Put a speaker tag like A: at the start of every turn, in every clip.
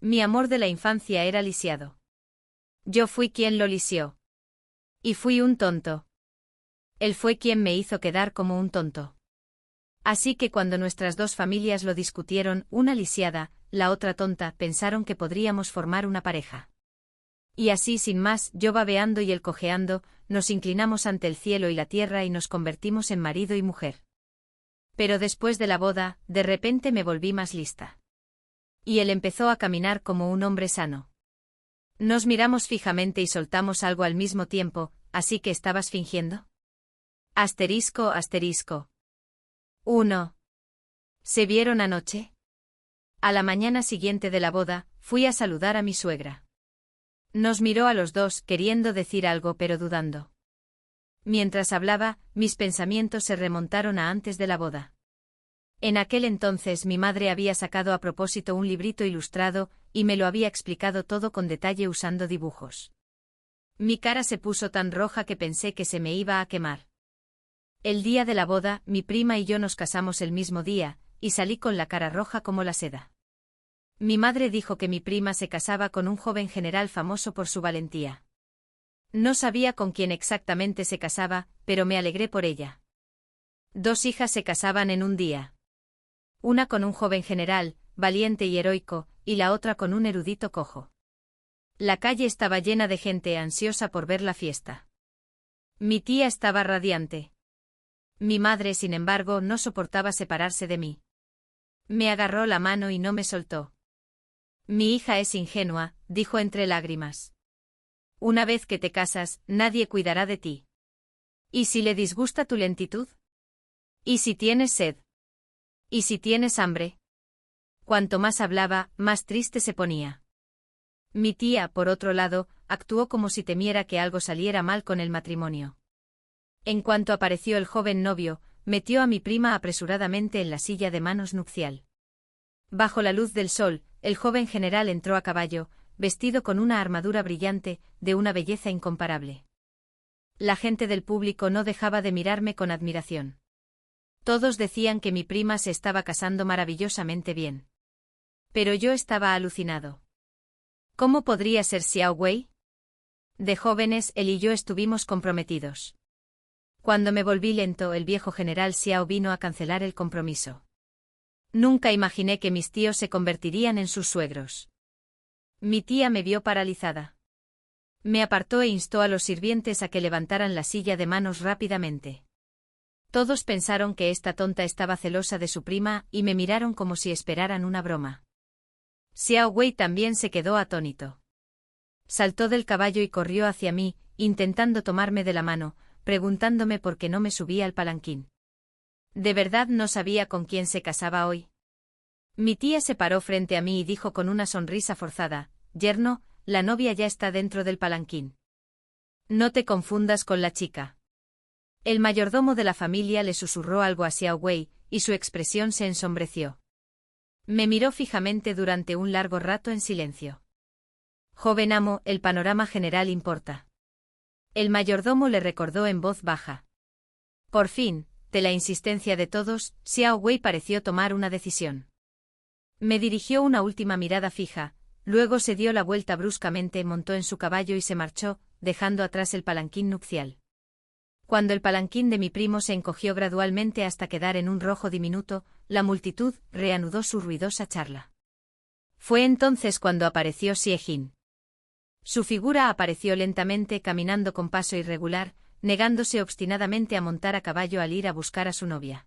A: Mi amor de la infancia era lisiado. Yo fui quien lo lisió. Y fui un tonto. Él fue quien me hizo quedar como un tonto. Así que cuando nuestras dos familias lo discutieron, una lisiada, la otra tonta, pensaron que podríamos formar una pareja. Y así sin más, yo babeando y él cojeando, nos inclinamos ante el cielo y la tierra y nos convertimos en marido y mujer. Pero después de la boda, de repente me volví más lista. Y él empezó a caminar como un hombre sano. Nos miramos fijamente y soltamos algo al mismo tiempo, ¿así que estabas fingiendo? Asterisco, asterisco. 1. ¿Se vieron anoche? A la mañana siguiente de la boda, fui a saludar a mi suegra. Nos miró a los dos, queriendo decir algo pero dudando. Mientras hablaba, mis pensamientos se remontaron a antes de la boda. En aquel entonces mi madre había sacado a propósito un librito ilustrado, y me lo había explicado todo con detalle usando dibujos. Mi cara se puso tan roja que pensé que se me iba a quemar. El día de la boda, mi prima y yo nos casamos el mismo día, y salí con la cara roja como la seda. Mi madre dijo que mi prima se casaba con un joven general famoso por su valentía. No sabía con quién exactamente se casaba, pero me alegré por ella. 2 hijas se casaban en un día. Una con un joven general, valiente y heroico, y la otra con un erudito cojo. La calle estaba llena de gente ansiosa por ver la fiesta. Mi tía estaba radiante. Mi madre, sin embargo, no soportaba separarse de mí. Me agarró la mano y no me soltó. Mi hija es ingenua, dijo entre lágrimas. Una vez que te casas, nadie cuidará de ti. ¿Y si le disgusta tu lentitud? ¿Y si tienes sed? ¿Y si tienes hambre? Cuanto más hablaba, más triste se ponía. Mi tía, por otro lado, actuó como si temiera que algo saliera mal con el matrimonio. En cuanto apareció el joven novio, metió a mi prima apresuradamente en la silla de manos nupcial. Bajo la luz del sol, el joven general entró a caballo, vestido con una armadura brillante, de una belleza incomparable. La gente del público no dejaba de mirarme con admiración. Todos decían que mi prima se estaba casando maravillosamente bien. Pero yo estaba alucinado. ¿Cómo podría ser Xiao Wei? De jóvenes, él y yo estuvimos comprometidos. Cuando me volví lento, el viejo general Xiao vino a cancelar el compromiso. Nunca imaginé que mis tíos se convertirían en sus suegros. Mi tía me vio paralizada. Me apartó e instó a los sirvientes a que levantaran la silla de manos rápidamente. Todos pensaron que esta tonta estaba celosa de su prima y me miraron como si esperaran una broma. Xiao Wei también se quedó atónito. Saltó del caballo y corrió hacia mí, intentando tomarme de la mano, preguntándome por qué no me subía al palanquín. ¿De verdad no sabía con quién se casaba hoy? Mi tía se paró frente a mí y dijo con una sonrisa forzada: «Yerno, la novia ya está dentro del palanquín. No te confundas con la chica». El mayordomo de la familia le susurró algo a Xiao Wei, y su expresión se ensombreció. Me miró fijamente durante un largo rato en silencio. «Joven amo, el panorama general importa». El mayordomo le recordó en voz baja. Por fin, de la insistencia de todos, Xiao Wei pareció tomar una decisión. Me dirigió una última mirada fija, luego se dio la vuelta bruscamente, montó en su caballo y se marchó, dejando atrás el palanquín nupcial. Cuando el palanquín de mi primo se encogió gradualmente hasta quedar en un rojo diminuto, la multitud reanudó su ruidosa charla. Fue entonces cuando apareció Xie Jin. Su figura apareció lentamente caminando con paso irregular, negándose obstinadamente a montar a caballo al ir a buscar a su novia.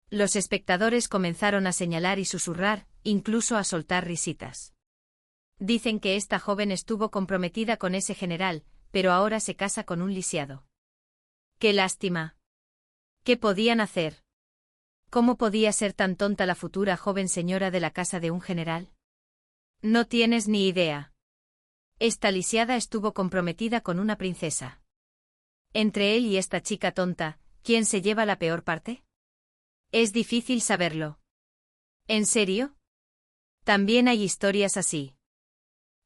A: Los espectadores comenzaron a señalar y susurrar, incluso a soltar risitas. Dicen que esta joven estuvo comprometida con ese general, pero ahora se casa con un lisiado. ¡Qué lástima! ¿Qué podían hacer? ¿Cómo podía ser tan tonta la futura joven señora de la casa de un general? No tienes ni idea. Esta lisiada estuvo comprometida con una princesa. Entre él y esta chica tonta, ¿quién se lleva la peor parte? Es difícil saberlo. ¿En serio? También hay historias así.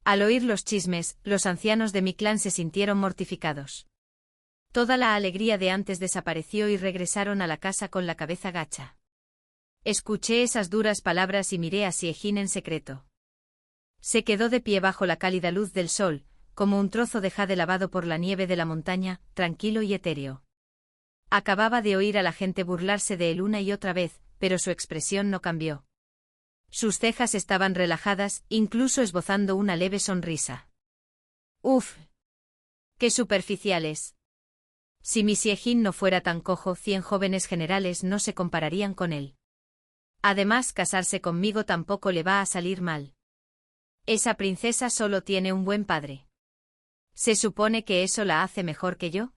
A: Al oír los chismes, los ancianos de mi clan se sintieron mortificados. Toda la alegría de antes desapareció y regresaron a la casa con la cabeza gacha. Escuché esas duras palabras y miré a Xie Jin en secreto. Se quedó de pie bajo la cálida luz del sol, como un trozo de jade lavado por la nieve de la montaña, tranquilo y etéreo. Acababa de oír a la gente burlarse de él una y otra vez, pero su expresión no cambió. Sus cejas estaban relajadas, incluso esbozando una leve sonrisa. ¡Uf! ¡Qué superficiales! Si mi Siejin no fuera tan cojo, 100 jóvenes generales no se compararían con él. Además, casarse conmigo tampoco le va a salir mal. Esa princesa solo tiene un buen padre. ¿Se supone que eso la hace mejor que yo?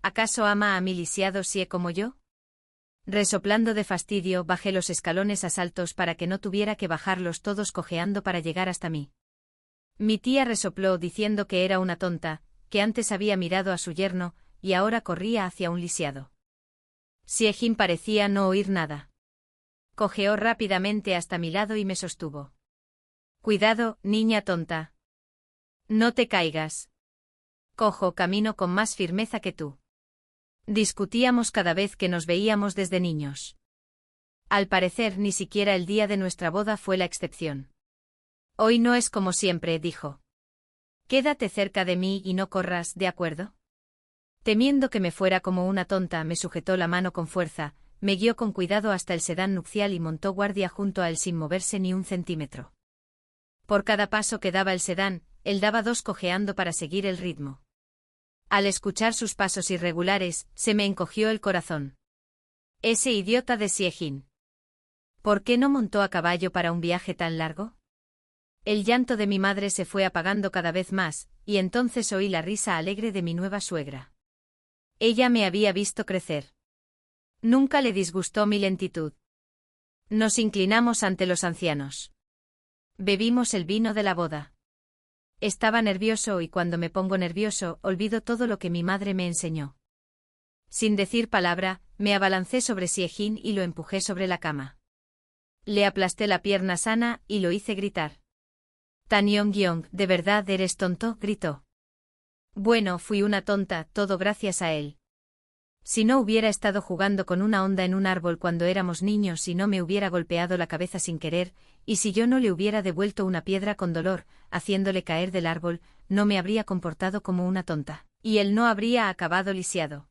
A: ¿Acaso ama a mi lisiado Sie como yo? Resoplando de fastidio, bajé los escalones a saltos para que no tuviera que bajarlos todos cojeando para llegar hasta mí. Mi tía resopló diciendo que era una tonta, que antes había mirado a su yerno, y ahora corría hacia un lisiado. Siejin parecía no oír nada. Cojeó rápidamente hasta mi lado y me sostuvo. Cuidado, niña tonta. No te caigas. Cojo camino con más firmeza que tú. Discutíamos cada vez que nos veíamos desde niños. Al parecer ni siquiera el día de nuestra boda fue la excepción. Hoy no es como siempre, dijo. Quédate cerca de mí y no corras, ¿de acuerdo? Temiendo que me fuera como una tonta, me sujetó la mano con fuerza, me guió con cuidado hasta el sedán nupcial y montó guardia junto a él sin moverse ni un centímetro. Por cada paso que daba el sedán, él daba dos cojeando para seguir el ritmo. Al escuchar sus pasos irregulares, se me encogió el corazón. Ese idiota de Siejin. ¿Por qué no montó a caballo para un viaje tan largo? El llanto de mi madre se fue apagando cada vez más, y entonces oí la risa alegre de mi nueva suegra. Ella me había visto crecer. Nunca le disgustó mi lentitud. Nos inclinamos ante los ancianos. Bebimos el vino de la boda. Estaba nervioso y cuando me pongo nervioso olvido todo lo que mi madre me enseñó. Sin decir palabra, me abalancé sobre Siejin y lo empujé sobre la cama. Le aplasté la pierna sana y lo hice gritar. Tan Yong, ¿de verdad eres tonto?, gritó. Bueno, fui una tonta, todo gracias a él. Si no hubiera estado jugando con una onda en un árbol cuando éramos niños y no me hubiera golpeado la cabeza sin querer, y si yo no le hubiera devuelto una piedra con dolor, haciéndole caer del árbol, no me habría comportado como una tonta, y él no habría acabado lisiado.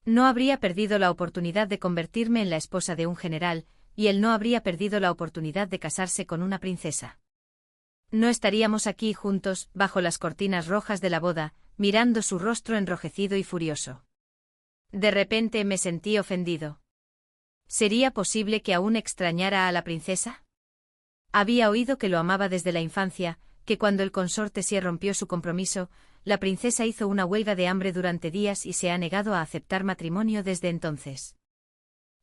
A: No habría perdido la oportunidad de convertirme en la esposa de un general, y él no habría perdido la oportunidad de casarse con una princesa. No estaríamos aquí juntos, bajo las cortinas rojas de la boda, mirando su rostro enrojecido y furioso. De repente me sentí ofendido. ¿Sería posible que aún extrañara a la princesa? Había oído que lo amaba desde la infancia, que cuando el consorte Sie rompió su compromiso, la princesa hizo una huelga de hambre durante días y se ha negado a aceptar matrimonio desde entonces.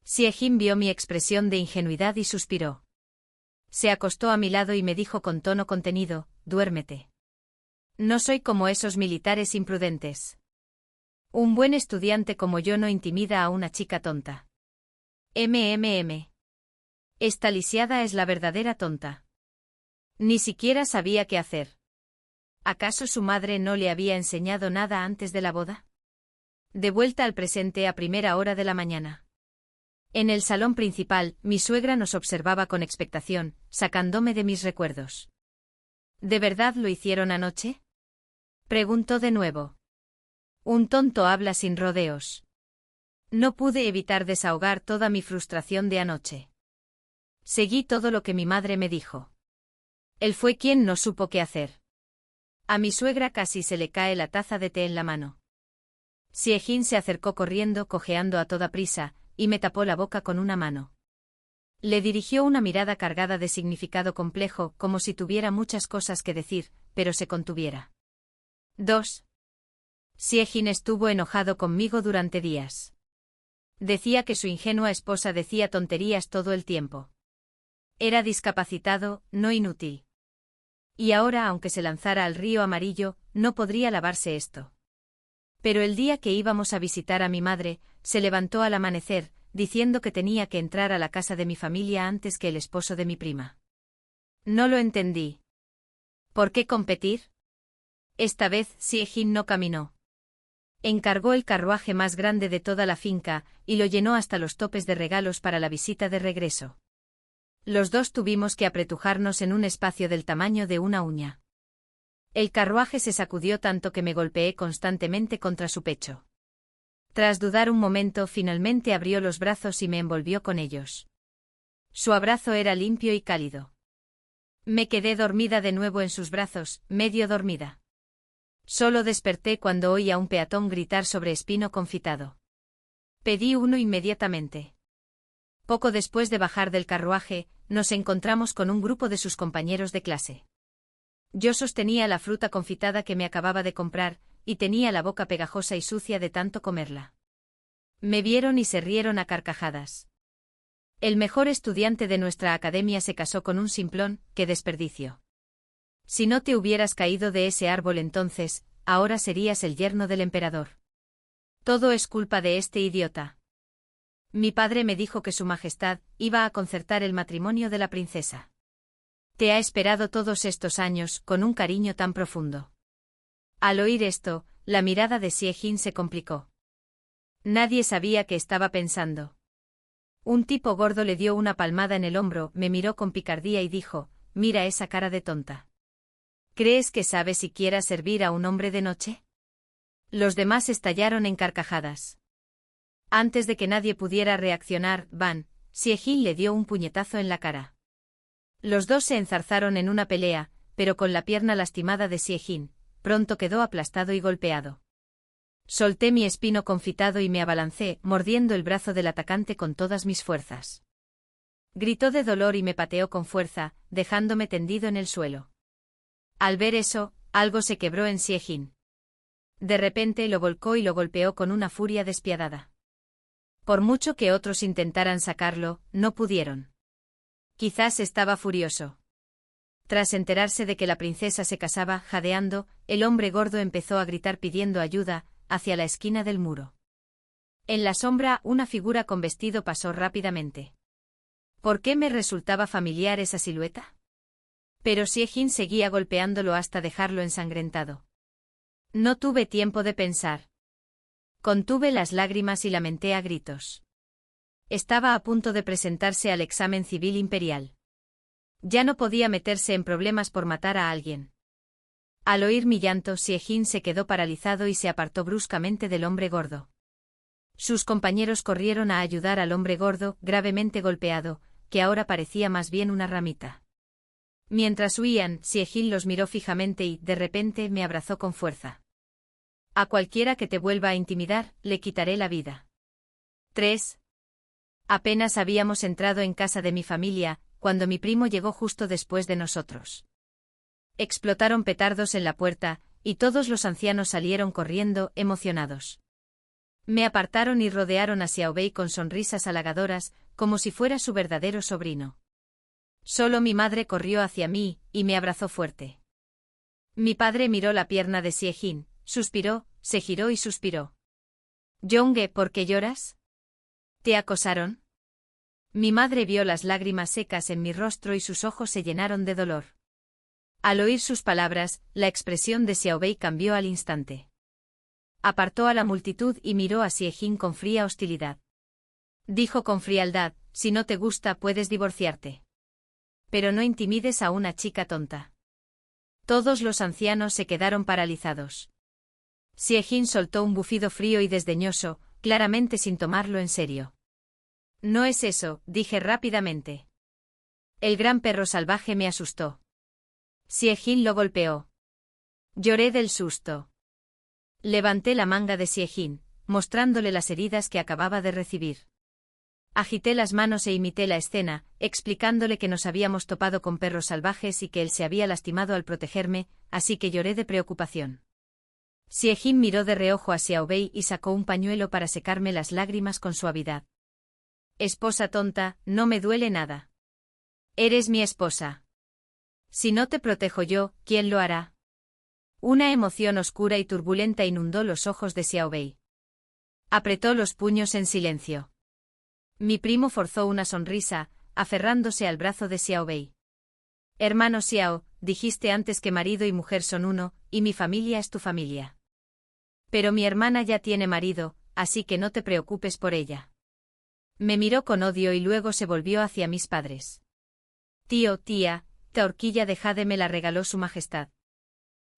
A: Siejin vio mi expresión de ingenuidad y suspiró. Se acostó a mi lado y me dijo con tono contenido, duérmete. No soy como esos militares imprudentes. Un buen estudiante como yo no intimida a una chica tonta. Esta lisiada es la verdadera tonta. Ni siquiera sabía qué hacer. ¿Acaso su madre no le había enseñado nada antes de la boda? De vuelta al presente a primera hora de la mañana. En el salón principal, mi suegra nos observaba con expectación, sacándome de mis recuerdos. ¿De verdad lo hicieron anoche?, preguntó de nuevo. Un tonto habla sin rodeos. No pude evitar desahogar toda mi frustración de anoche. Seguí todo lo que mi madre me dijo. Él fue quien no supo qué hacer. A mi suegra casi se le cae la taza de té en la mano. Siejin se acercó corriendo, cojeando a toda prisa, y me tapó la boca con una mano. Le dirigió una mirada cargada de significado complejo, como si tuviera muchas cosas que decir, pero se contuviera. 2. Siejin estuvo enojado conmigo durante días. Decía que su ingenua esposa decía tonterías todo el tiempo. Era discapacitado, no inútil. Y ahora, aunque se lanzara al río amarillo, no podría lavarse esto. Pero el día que íbamos a visitar a mi madre, se levantó al amanecer, diciendo que tenía que entrar a la casa de mi familia antes que el esposo de mi prima. No lo entendí. ¿Por qué competir? Esta vez Siejin no caminó. Encargó el carruaje más grande de toda la finca, y lo llenó hasta los topes de regalos para la visita de regreso. Los dos tuvimos que apretujarnos en un espacio del tamaño de una uña. El carruaje se sacudió tanto que me golpeé constantemente contra su pecho. Tras dudar un momento, finalmente abrió los brazos y me envolvió con ellos. Su abrazo era limpio y cálido. Me quedé dormida de nuevo en sus brazos, medio dormida. Solo desperté cuando oí a un peatón gritar sobre espino confitado. Pedí uno inmediatamente. Poco después de bajar del carruaje, nos encontramos con un grupo de sus compañeros de clase. Yo sostenía la fruta confitada que me acababa de comprar, y tenía la boca pegajosa y sucia de tanto comerla. Me vieron y se rieron a carcajadas. El mejor estudiante de nuestra academia se casó con un simplón, ¡qué desperdicio! Si no te hubieras caído de ese árbol entonces, ahora serías el yerno del emperador. Todo es culpa de este idiota. Mi padre me dijo que su majestad iba a concertar el matrimonio de la princesa. Te ha esperado todos estos años con un cariño tan profundo. Al oír esto, la mirada de Xie Jin se complicó. Nadie sabía qué estaba pensando. Un tipo gordo le dio una palmada en el hombro, me miró con picardía y dijo, mira esa cara de tonta. ¿Crees que sabe siquiera servir a un hombre de noche? Los demás estallaron en carcajadas. Antes de que nadie pudiera reaccionar, Xie Jin le dio un puñetazo en la cara. Los dos se enzarzaron en una pelea, pero con la pierna lastimada de Xie Jin, pronto quedó aplastado y golpeado. Solté mi espino confitado y me abalancé, mordiendo el brazo del atacante con todas mis fuerzas. Gritó de dolor y me pateó con fuerza, dejándome tendido en el suelo. Al ver eso, algo se quebró en Xie Jin. De repente lo volcó y lo golpeó con una furia despiadada. Por mucho que otros intentaran sacarlo, no pudieron. Quizás estaba furioso. Tras enterarse de que la princesa se casaba, jadeando, el hombre gordo empezó a gritar pidiendo ayuda, hacia la esquina del muro. En la sombra, una figura con vestido pasó rápidamente. ¿Por qué me resultaba familiar esa silueta? Pero Xie Jin seguía golpeándolo hasta dejarlo ensangrentado. No tuve tiempo de pensar. Contuve las lágrimas y lamenté a gritos. Estaba a punto de presentarse al examen civil imperial. Ya no podía meterse en problemas por matar a alguien. Al oír mi llanto, Xie Jin se quedó paralizado y se apartó bruscamente del hombre gordo. Sus compañeros corrieron a ayudar al hombre gordo, gravemente golpeado, que ahora parecía más bien una ramita. Mientras huían, Xie Jin los miró fijamente y, de repente, me abrazó con fuerza. A cualquiera que te vuelva a intimidar, le quitaré la vida. 3. Apenas habíamos entrado en casa de mi familia, cuando mi primo llegó justo después de nosotros. Explotaron petardos en la puerta, y todos los ancianos salieron corriendo, emocionados. Me apartaron y rodearon a Xiaobei con sonrisas halagadoras, como si fuera su verdadero sobrino. Solo mi madre corrió hacia mí, y me abrazó fuerte. Mi padre miró la pierna de Xie Jin, suspiró, se giró y suspiró. Yonge, ¿por qué lloras? ¿Te acosaron? Mi madre vio las lágrimas secas en mi rostro y sus ojos se llenaron de dolor. Al oír sus palabras, la expresión de Xiaobei cambió al instante. Apartó a la multitud y miró a Xie Jin con fría hostilidad. Dijo con frialdad, si no te gusta puedes divorciarte. Pero no intimides a una chica tonta. Todos los ancianos se quedaron paralizados. Xie Jin soltó un bufido frío y desdeñoso, claramente sin tomarlo en serio. No es eso, dije rápidamente. El gran perro salvaje me asustó. Xie Jin lo golpeó. Lloré del susto. Levanté la manga de Xie Jin, mostrándole las heridas que acababa de recibir. Agité las manos e imité la escena, explicándole que nos habíamos topado con perros salvajes y que él se había lastimado al protegerme, así que lloré de preocupación. Xie Jin miró de reojo a Xiaobei y sacó un pañuelo para secarme las lágrimas con suavidad. Esposa tonta, no me duele nada. Eres mi esposa. Si no te protejo yo, ¿quién lo hará? Una emoción oscura y turbulenta inundó los ojos de Xiaobei. Apretó los puños en silencio. Mi primo forzó una sonrisa, aferrándose al brazo de Xiaobei. Hermano Xiao, dijiste antes que marido y mujer son uno, y mi familia es tu familia. Pero mi hermana ya tiene marido, así que no te preocupes por ella. Me miró con odio y luego se volvió hacia mis padres. Tío, tía, esta horquilla de jade me la regaló su majestad.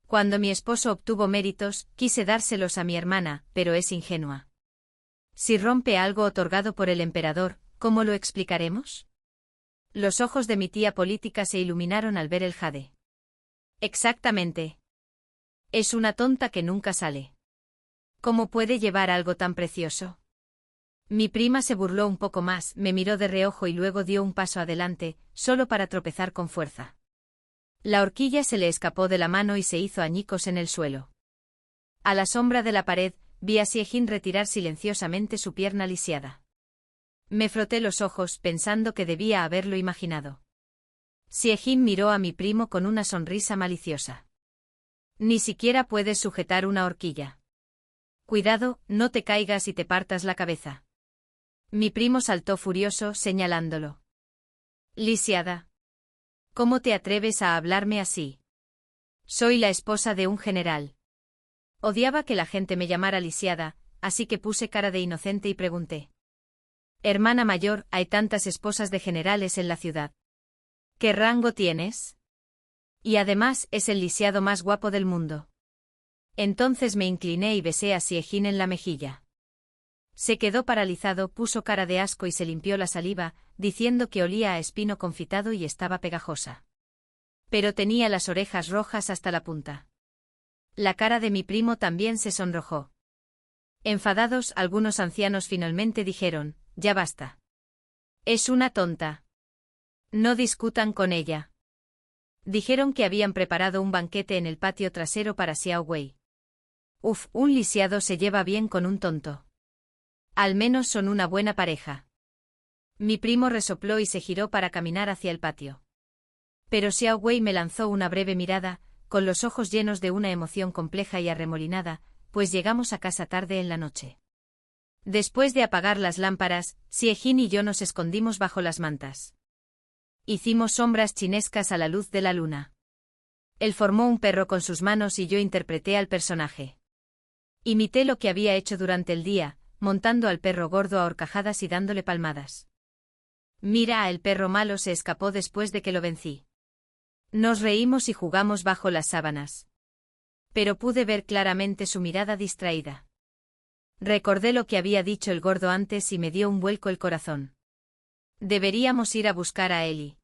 A: Cuando mi esposo obtuvo méritos, quise dárselos a mi hermana, pero es ingenua. Si rompe algo otorgado por el emperador, ¿cómo lo explicaremos? Los ojos de mi tía política se iluminaron al ver el jade. Exactamente. Es una tonta que nunca sale. ¿Cómo puede llevar algo tan precioso? Mi prima se burló un poco más, me miró de reojo y luego dio un paso adelante, solo para tropezar con fuerza. La horquilla se le escapó de la mano y se hizo añicos en el suelo. A la sombra de la pared, vi a Siejin retirar silenciosamente su pierna lisiada. Me froté los ojos pensando que debía haberlo imaginado. Siejin miró a mi primo con una sonrisa maliciosa. Ni siquiera puedes sujetar una horquilla. Cuidado, no te caigas y te partas la cabeza. Mi primo saltó furioso, señalándolo. Lisiada. ¿Cómo te atreves a hablarme así? Soy la esposa de un general. Odiaba que la gente me llamara lisiada, así que puse cara de inocente y pregunté. Hermana mayor, hay tantas esposas de generales en la ciudad. ¿Qué rango tienes? Y además es el lisiado más guapo del mundo. Entonces me incliné y besé a Siejin en la mejilla. Se quedó paralizado, puso cara de asco y se limpió la saliva, diciendo que olía a espino confitado y estaba pegajosa. Pero tenía las orejas rojas hasta la punta. La cara de mi primo también se sonrojó. Enfadados, algunos ancianos finalmente dijeron, ya basta. Es una tonta. No discutan con ella. Dijeron que habían preparado un banquete en el patio trasero para Xiao Wei. Uf, un lisiado se lleva bien con un tonto. Al menos son una buena pareja. Mi primo resopló y se giró para caminar hacia el patio. Pero Xiao Wei me lanzó una breve mirada, con los ojos llenos de una emoción compleja y arremolinada, pues llegamos a casa tarde en la noche. Después de apagar las lámparas, Siejin y yo nos escondimos bajo las mantas. Hicimos sombras chinescas a la luz de la luna. Él formó un perro con sus manos y yo interpreté al personaje. Imité lo que había hecho durante el día, montando al perro gordo a horcajadas y dándole palmadas. Mira, el perro malo se escapó después de que lo vencí. Nos reímos y jugamos bajo las sábanas. Pero pude ver claramente su mirada distraída. Recordé lo que había dicho el gordo antes y me dio un vuelco el corazón. Deberíamos ir a buscar a Eli.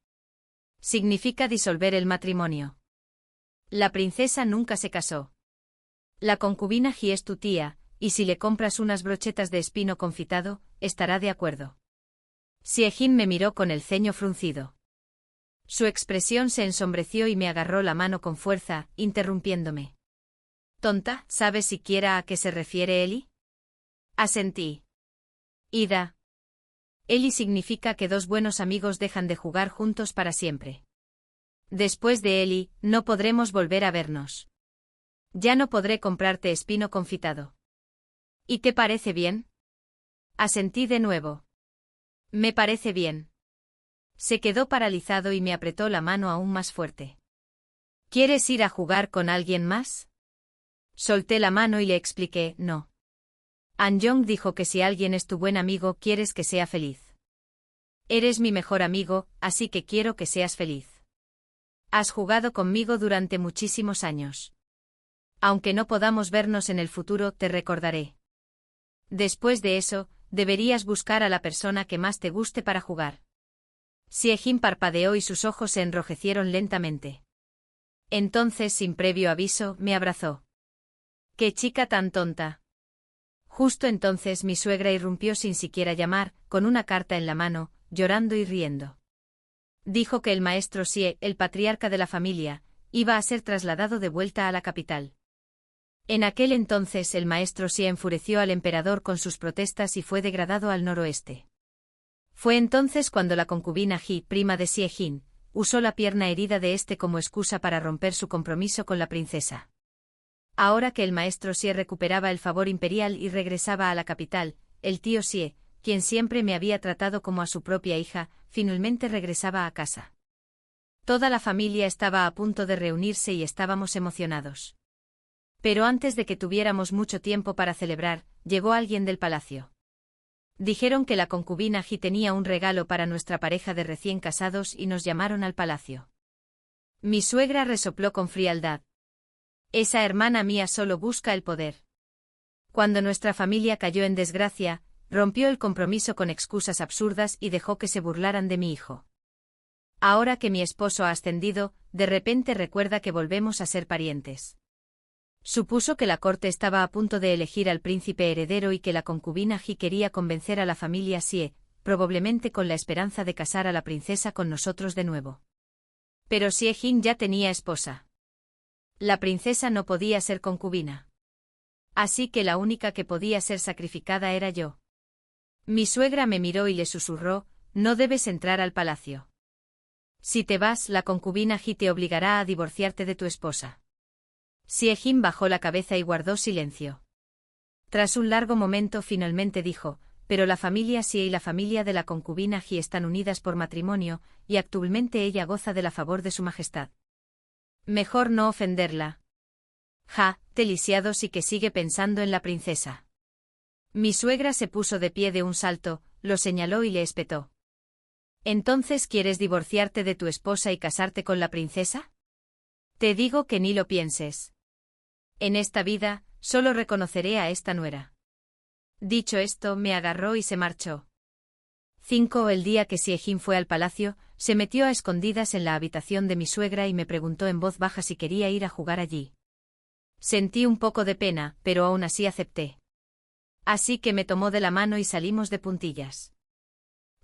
A: Significa disolver el matrimonio. La princesa nunca se casó. La concubina Ji es tu tía, y si le compras unas brochetas de espino confitado, estará de acuerdo. Siejin me miró con el ceño fruncido. Su expresión se ensombreció y me agarró la mano con fuerza, interrumpiéndome. Tonta, ¿sabes siquiera a qué se refiere Eli? Asentí. Ida. Eli significa que dos buenos amigos dejan de jugar juntos para siempre. Después de Eli, no podremos volver a vernos. Ya no podré comprarte espino confitado. ¿Y te parece bien? Asentí de nuevo. Me parece bien. Se quedó paralizado y me apretó la mano aún más fuerte. ¿Quieres ir a jugar con alguien más? Solté la mano y le expliqué, no. An-Yong dijo que si alguien es tu buen amigo quieres que sea feliz. Eres mi mejor amigo, así que quiero que seas feliz. Has jugado conmigo durante muchísimos años. Aunque no podamos vernos en el futuro, te recordaré. Después de eso, deberías buscar a la persona que más te guste para jugar. Siejin parpadeó y sus ojos se enrojecieron lentamente. Entonces, sin previo aviso, me abrazó. ¡Qué chica tan tonta! Justo entonces mi suegra irrumpió sin siquiera llamar, con una carta en la mano, llorando y riendo. Dijo que el maestro Xie, el patriarca de la familia, iba a ser trasladado de vuelta a la capital. En aquel entonces el maestro Xie enfureció al emperador con sus protestas y fue degradado al noroeste. Fue entonces cuando la concubina Ji, prima de Siejin, usó la pierna herida de este como excusa para romper su compromiso con la princesa. Ahora que el maestro Xie recuperaba el favor imperial y regresaba a la capital, el tío Xie, quien siempre me había tratado como a su propia hija, finalmente regresaba a casa. Toda la familia estaba a punto de reunirse y estábamos emocionados. Pero antes de que tuviéramos mucho tiempo para celebrar, llegó alguien del palacio. Dijeron que la concubina Ji tenía un regalo para nuestra pareja de recién casados y nos llamaron al palacio. Mi suegra resopló con frialdad. Esa hermana mía solo busca el poder. Cuando nuestra familia cayó en desgracia, rompió el compromiso con excusas absurdas y dejó que se burlaran de mi hijo. Ahora que mi esposo ha ascendido, de repente recuerda que volvemos a ser parientes. Supuso que la corte estaba a punto de elegir al príncipe heredero y que la concubina Ji quería convencer a la familia Xie, probablemente con la esperanza de casar a la princesa con nosotros de nuevo. Pero Xie Jin ya tenía esposa. La princesa no podía ser concubina. Así que la única que podía ser sacrificada era yo. Mi suegra me miró y le susurró, no debes entrar al palacio. Si te vas, la concubina Ji te obligará a divorciarte de tu esposa. Xie Jin bajó la cabeza y guardó silencio. Tras un largo momento finalmente dijo, pero la familia Xie y la familia de la concubina Ji están unidas por matrimonio, y actualmente ella goza de la favor de su majestad. Mejor no ofenderla. Ja, te lisiado sí que sigue pensando en la princesa. Mi suegra se puso de pie de un salto, lo señaló y le espetó. ¿Entonces quieres divorciarte de tu esposa y casarte con la princesa? Te digo que ni lo pienses. En esta vida, solo reconoceré a esta nuera. Dicho esto, me agarró y se marchó. 5. El día que Xie Jin fue al palacio, se metió a escondidas en la habitación de mi suegra y me preguntó en voz baja si quería ir a jugar allí. Sentí un poco de pena, pero aún así acepté. Así que me tomó de la mano y salimos de puntillas.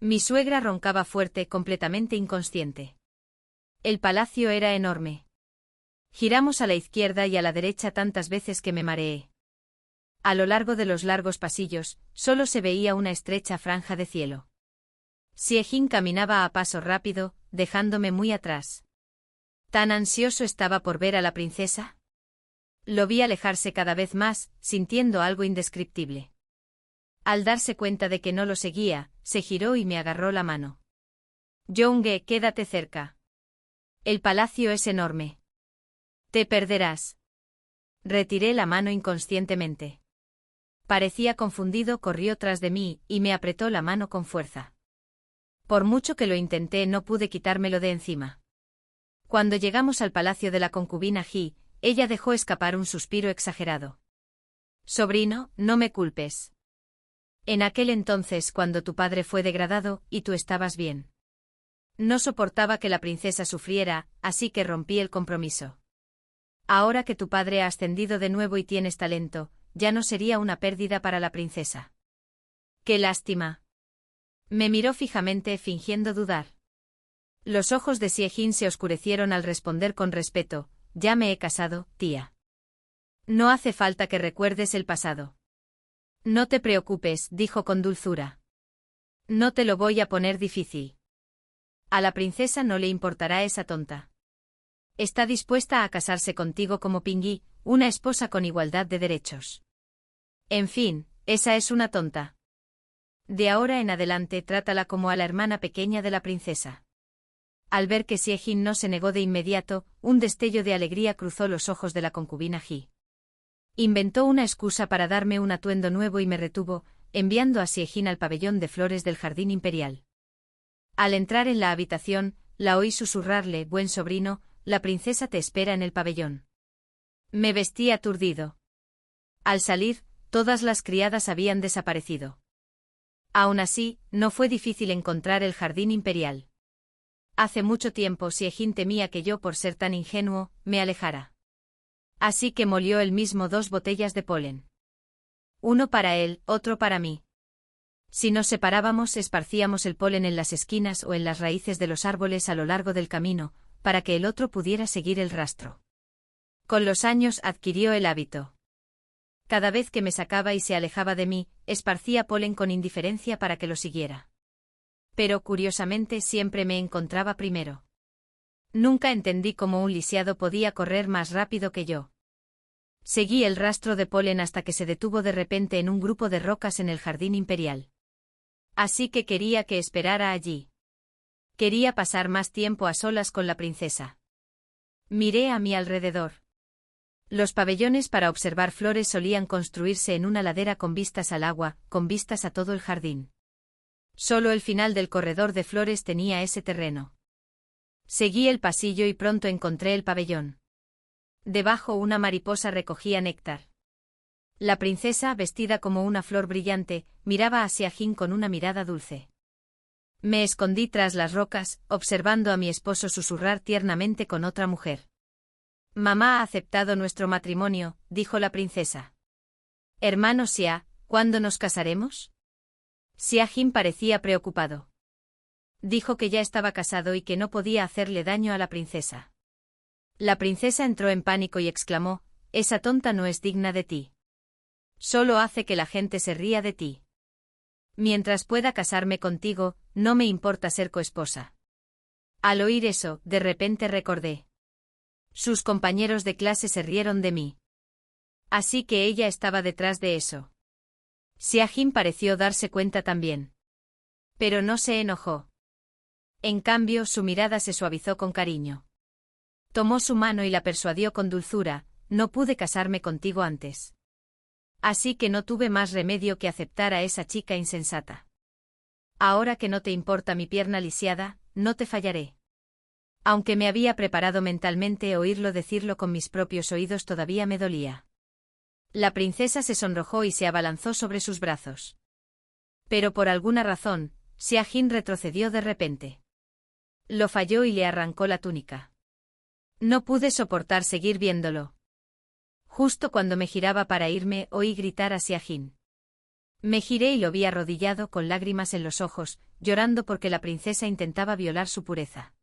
A: Mi suegra roncaba fuerte, completamente inconsciente. El palacio era enorme. Giramos a la izquierda y a la derecha tantas veces que me mareé. A lo largo de los largos pasillos, solo se veía una estrecha franja de cielo. Xie Jin caminaba a paso rápido, dejándome muy atrás. ¿Tan ansioso estaba por ver a la princesa? Lo vi alejarse cada vez más, sintiendo algo indescriptible. Al darse cuenta de que no lo seguía, se giró y me agarró la mano. Younge, quédate cerca. El palacio es enorme. Te perderás. Retiré la mano inconscientemente. Parecía confundido, corrió tras de mí, y me apretó la mano con fuerza. Por mucho que lo intenté no pude quitármelo de encima. Cuando llegamos al palacio de la concubina Ji, ella dejó escapar un suspiro exagerado. Sobrino, no me culpes. En aquel entonces cuando tu padre fue degradado, y tú estabas bien. No soportaba que la princesa sufriera, así que rompí el compromiso. Ahora que tu padre ha ascendido de nuevo y tienes talento, ya no sería una pérdida para la princesa. ¡Qué lástima! Me miró fijamente, fingiendo dudar. Los ojos de Xie Jin se oscurecieron al responder con respeto, ya me he casado, tía. No hace falta que recuerdes el pasado. No te preocupes, dijo con dulzura. No te lo voy a poner difícil. A la princesa no le importará esa tonta. Está dispuesta a casarse contigo como Pingui, una esposa con igualdad de derechos. En fin, esa es una tonta. De ahora en adelante trátala como a la hermana pequeña de la princesa. Al ver que Xie Jin no se negó de inmediato, un destello de alegría cruzó los ojos de la concubina Ji. Inventó una excusa para darme un atuendo nuevo y me retuvo, enviando a Xie Jin al pabellón de flores del jardín imperial. Al entrar en la habitación, la oí susurrarle, buen sobrino, la princesa te espera en el pabellón. Me vestí aturdido. Al salir, todas las criadas habían desaparecido. Aún así, no fue difícil encontrar el jardín imperial. Hace mucho tiempo Xie Jin temía que yo, por ser tan ingenuo, me alejara. Así que molió él mismo 2 botellas de polen. Uno para él, otro para mí. Si nos separábamos, esparcíamos el polen en las esquinas o en las raíces de los árboles a lo largo del camino, para que el otro pudiera seguir el rastro. Con los años adquirió el hábito. Cada vez que me sacaba y se alejaba de mí, esparcía polen con indiferencia para que lo siguiera. Pero curiosamente siempre me encontraba primero. Nunca entendí cómo un lisiado podía correr más rápido que yo. Seguí el rastro de polen hasta que se detuvo de repente en un grupo de rocas en el jardín imperial. Así que quería que esperara allí. Quería pasar más tiempo a solas con la princesa. Miré a mi alrededor. Los pabellones para observar flores solían construirse en una ladera con vistas al agua, con vistas a todo el jardín. Solo el final del corredor de flores tenía ese terreno. Seguí el pasillo y pronto encontré el pabellón. Debajo una mariposa recogía néctar. La princesa, vestida como una flor brillante, miraba a Xiaojin con una mirada dulce. Me escondí tras las rocas, observando a mi esposo susurrar tiernamente con otra mujer. Mamá ha aceptado nuestro matrimonio, dijo la princesa. Hermano Xia, ¿cuándo nos casaremos? Xiaojin parecía preocupado. Dijo que ya estaba casado y que no podía hacerle daño a la princesa. La princesa entró en pánico y exclamó, esa tonta no es digna de ti. Solo hace que la gente se ría de ti. Mientras pueda casarme contigo, no me importa ser coesposa. Al oír eso, de repente recordé. Sus compañeros de clase se rieron de mí. Así que ella estaba detrás de eso. Xiaojin pareció darse cuenta también. Pero no se enojó. En cambio, su mirada se suavizó con cariño. Tomó su mano y la persuadió con dulzura, no pude casarme contigo antes. Así que no tuve más remedio que aceptar a esa chica insensata. Ahora que no te importa mi pierna lisiada, no te fallaré. Aunque me había preparado mentalmente, oírlo decirlo con mis propios oídos todavía me dolía. La princesa se sonrojó y se abalanzó sobre sus brazos. Pero por alguna razón, Xiaojin retrocedió de repente. Lo falló y le arrancó la túnica. No pude soportar seguir viéndolo. Justo cuando me giraba para irme, oí gritar a Xiaojin. Me giré y lo vi arrodillado con lágrimas en los ojos, llorando porque la princesa intentaba violar su pureza.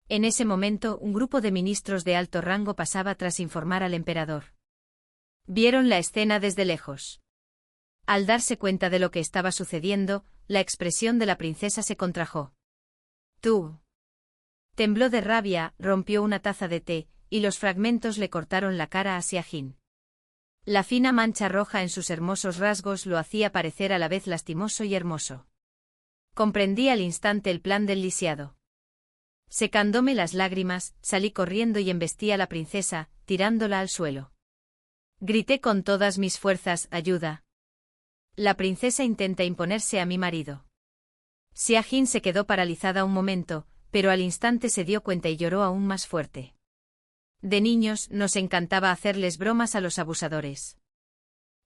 A: En ese momento, un grupo de ministros de alto rango pasaba tras informar al emperador. Vieron la escena desde lejos. Al darse cuenta de lo que estaba sucediendo, la expresión de la princesa se contrajo. Tú. Tembló de rabia, rompió una taza de té, y los fragmentos le cortaron la cara a Xiaojin. La fina mancha roja en sus hermosos rasgos lo hacía parecer a la vez lastimoso y hermoso. Comprendí al instante el plan del lisiado. Secándome las lágrimas, salí corriendo y embestí a la princesa, tirándola al suelo. Grité con todas mis fuerzas, ayuda. La princesa intenta imponerse a mi marido. Xiaojin se quedó paralizada un momento, pero al instante se dio cuenta y lloró aún más fuerte. De niños, nos encantaba hacerles bromas a los abusadores.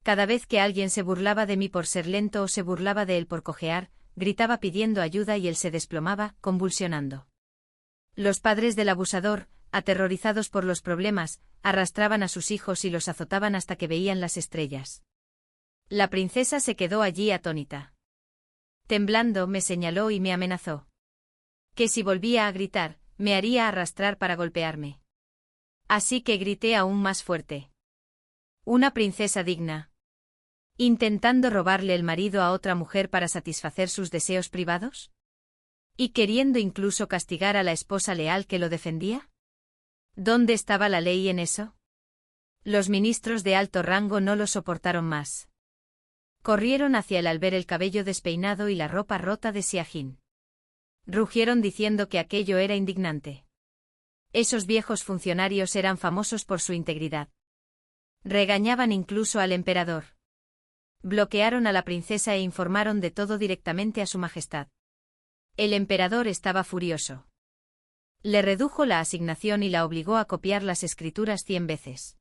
A: Cada vez que alguien se burlaba de mí por ser lento o se burlaba de él por cojear, gritaba pidiendo ayuda y él se desplomaba, convulsionando. Los padres del abusador, aterrorizados por los problemas, arrastraban a sus hijos y los azotaban hasta que veían las estrellas. La princesa se quedó allí atónita. Temblando, me señaló y me amenazó. Que si volvía a gritar, me haría arrastrar para golpearme. Así que grité aún más fuerte. Una princesa digna. ¿Intentando robarle el marido a otra mujer para satisfacer sus deseos privados? ¿Y queriendo incluso castigar a la esposa leal que lo defendía? ¿Dónde estaba la ley en eso? Los ministros de alto rango no lo soportaron más. Corrieron hacia él al ver el cabello despeinado y la ropa rota de Xiaojin. Rugieron diciendo que aquello era indignante. Esos viejos funcionarios eran famosos por su integridad. Regañaban incluso al emperador. Bloquearon a la princesa e informaron de todo directamente a su majestad. El emperador estaba furioso. Le redujo la asignación y la obligó a copiar las escrituras 100 veces.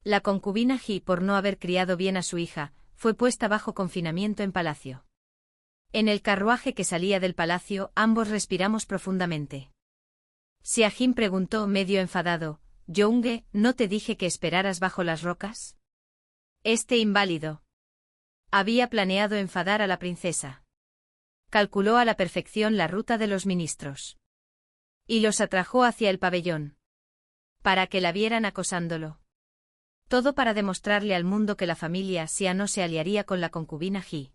A: La concubina Ji, por no haber criado bien a su hija, fue puesta bajo confinamiento en palacio. En el carruaje que salía del palacio, ambos respiramos profundamente. Xiaojin preguntó medio enfadado, Younge, ¿no te dije que esperaras bajo las rocas? Este inválido había planeado enfadar a la princesa. Calculó a la perfección la ruta de los ministros. Y los atrajo hacia el pabellón. Para que la vieran acosándolo. Todo para demostrarle al mundo que la familia Xia no se aliaría con la concubina Ji.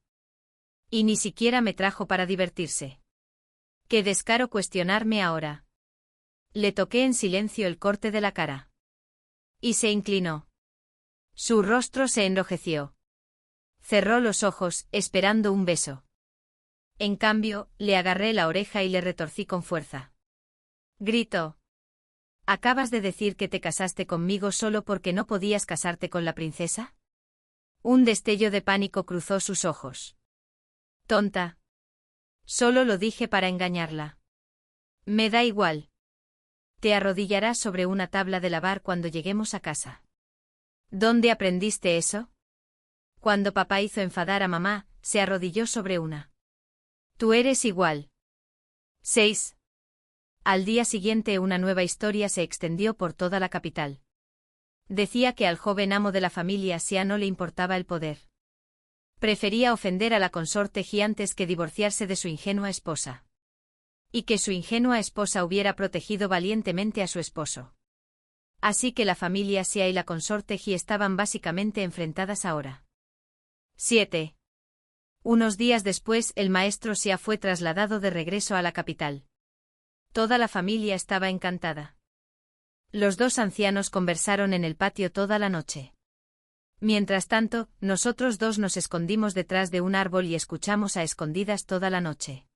A: Y ni siquiera me trajo para divertirse. ¡Qué descaro cuestionarme ahora! Le toqué en silencio el corte de la cara. Y se inclinó. Su rostro se enrojeció. Cerró los ojos, esperando un beso. En cambio, le agarré la oreja y le retorcí con fuerza. Gritó. ¿Acabas de decir que te casaste conmigo solo porque no podías casarte con la princesa? Un destello de pánico cruzó sus ojos. Tonta. Solo lo dije para engañarla. Me da igual. Te arrodillarás sobre una tabla de lavar cuando lleguemos a casa. ¿Dónde aprendiste eso? Cuando papá hizo enfadar a mamá, se arrodilló sobre una. Tú eres igual. 6. Al día siguiente una nueva historia se extendió por toda la capital. Decía que al joven amo de la familia Xia no le importaba el poder. Prefería ofender a la consorte Ji antes que divorciarse de su ingenua esposa. Y que su ingenua esposa hubiera protegido valientemente a su esposo. Así que la familia Xia y la consorte Ji estaban básicamente enfrentadas ahora. 7. Unos días después el maestro Xia fue trasladado de regreso a la capital. Toda la familia estaba encantada. Los dos ancianos conversaron en el patio toda la noche. Mientras tanto, nosotros dos nos escondimos detrás de un árbol y escuchamos a escondidas toda la noche.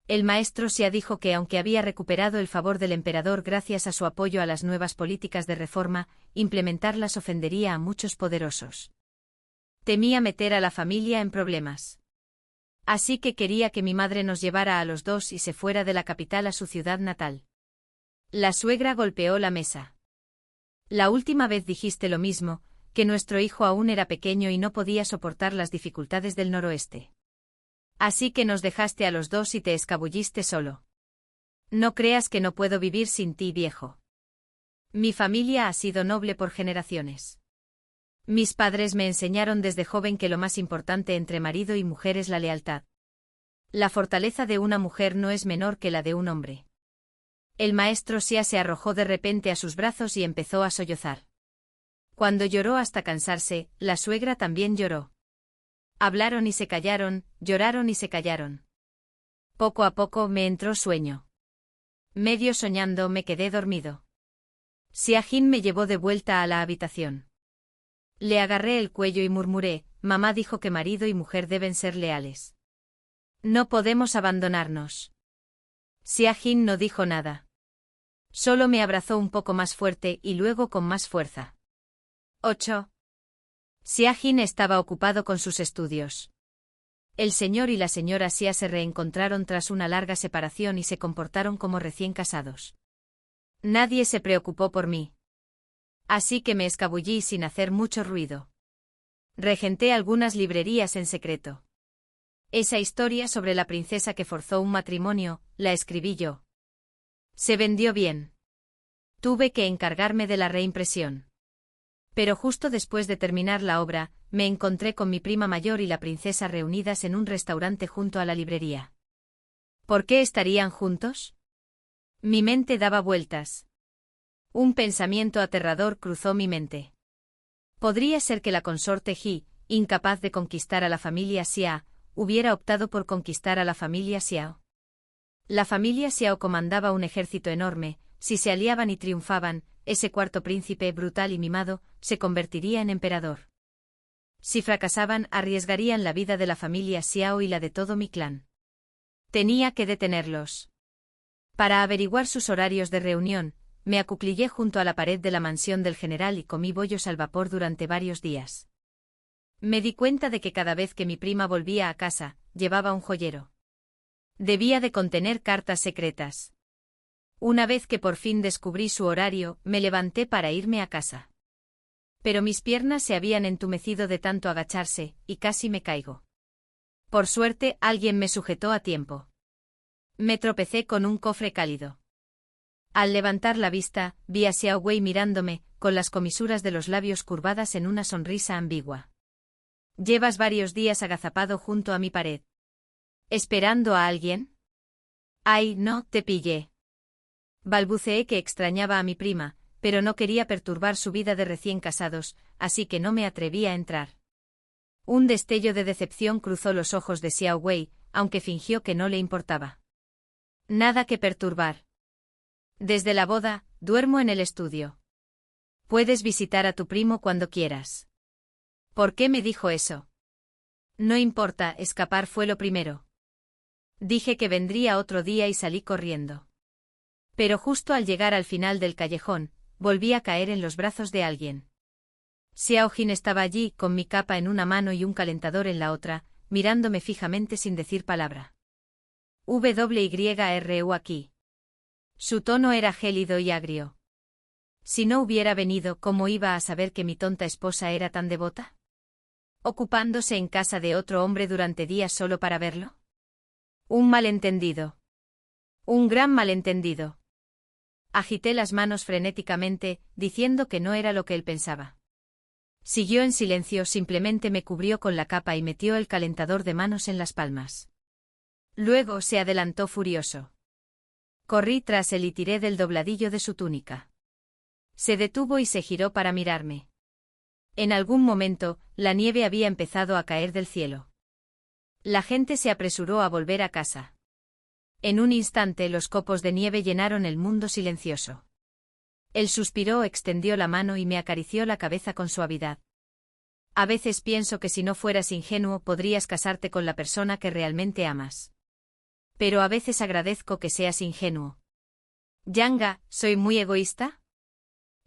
A: El maestro Xia dijo que aunque había recuperado el favor del emperador gracias a su apoyo a las nuevas políticas de reforma, implementarlas ofendería a muchos poderosos. Temía meter a la familia en problemas. Así que quería que mi madre nos llevara a los dos y se fuera de la capital a su ciudad natal. La suegra golpeó la mesa. La última vez dijiste lo mismo, que nuestro hijo aún era pequeño y no podía soportar las dificultades del noroeste. Así que nos dejaste a los dos y te escabulliste solo. No creas que no puedo vivir sin ti, viejo. Mi familia ha sido noble por generaciones. Mis padres me enseñaron desde joven que lo más importante entre marido y mujer es la lealtad. La fortaleza de una mujer no es menor que la de un hombre. El maestro Xia se arrojó de repente a sus brazos y empezó a sollozar. Cuando lloró hasta cansarse, la suegra también lloró. Hablaron y se callaron, lloraron y se callaron. Poco a poco me entró sueño. Medio soñando me quedé dormido. Xia Jin me llevó de vuelta a la habitación. Le agarré el cuello y murmuré, mamá dijo que marido y mujer deben ser leales. No podemos abandonarnos. Xia Jin no dijo nada. Solo me abrazó un poco más fuerte y luego con más fuerza. 8. Xia Jin estaba ocupado con sus estudios. El señor y la señora Xia se reencontraron tras una larga separación y se comportaron como recién casados. Nadie se preocupó por mí. Así que me escabullí sin hacer mucho ruido. Regenté algunas librerías en secreto. Esa historia sobre la princesa que forzó un matrimonio, la escribí yo. Se vendió bien. Tuve que encargarme de la reimpresión. Pero justo después de terminar la obra, me encontré con mi prima mayor y la princesa reunidas en un restaurante junto a la librería. ¿Por qué estarían juntos? Mi mente daba vueltas. Un pensamiento aterrador cruzó mi mente. Podría ser que la consorte Ji, incapaz de conquistar a la familia Xia, hubiera optado por conquistar a la familia Xiao. La familia Xiao comandaba un ejército enorme, si se aliaban y triunfaban, ese cuarto príncipe brutal y mimado, se convertiría en emperador. Si fracasaban, arriesgarían la vida de la familia Xiao y la de todo mi clan. Tenía que detenerlos. Para averiguar sus horarios de reunión, me acuclillé junto a la pared de la mansión del general y comí bollos al vapor durante varios días. Me di cuenta de que cada vez que mi prima volvía a casa, llevaba un joyero. Debía de contener cartas secretas. Una vez que por fin descubrí su horario, me levanté para irme a casa. Pero mis piernas se habían entumecido de tanto agacharse, y casi me caigo. Por suerte, alguien me sujetó a tiempo. Me tropecé con un cofre cálido. Al levantar la vista, vi a Xiao Wei mirándome, con las comisuras de los labios curvadas en una sonrisa ambigua. Llevas varios días agazapado junto a mi pared. ¿Esperando a alguien? Ay, no, te pillé. Balbuceé que extrañaba a mi prima, pero no quería perturbar su vida de recién casados, así que no me atreví a entrar. Un destello de decepción cruzó los ojos de Xiao Wei, aunque fingió que no le importaba. Nada que perturbar. Desde la boda, duermo en el estudio. Puedes visitar a tu primo cuando quieras. ¿Por qué me dijo eso? No importa, escapar fue lo primero. Dije que vendría otro día y salí corriendo. Pero justo al llegar al final del callejón, volví a caer en los brazos de alguien. Xiaojin estaba allí, con mi capa en una mano y un calentador en la otra, mirándome fijamente sin decir palabra. WYRU aquí. Su tono era gélido y agrio. Si no hubiera venido, ¿cómo iba a saber que mi tonta esposa era tan devota? ¿Ocupándose en casa de otro hombre durante días solo para verlo? Un malentendido. Un gran malentendido. Agité las manos frenéticamente, diciendo que no era lo que él pensaba. Siguió en silencio, simplemente me cubrió con la capa y metió el calentador de manos en las palmas. Luego se adelantó furioso. Corrí tras él y tiré del dobladillo de su túnica. Se detuvo y se giró para mirarme. En algún momento, la nieve había empezado a caer del cielo. La gente se apresuró a volver a casa. En un instante los copos de nieve llenaron el mundo silencioso. Él suspiró, extendió la mano y me acarició la cabeza con suavidad. A veces pienso que si no fueras ingenuo podrías casarte con la persona que realmente amas. Pero a veces agradezco que seas ingenuo. Yanga, ¿soy muy egoísta?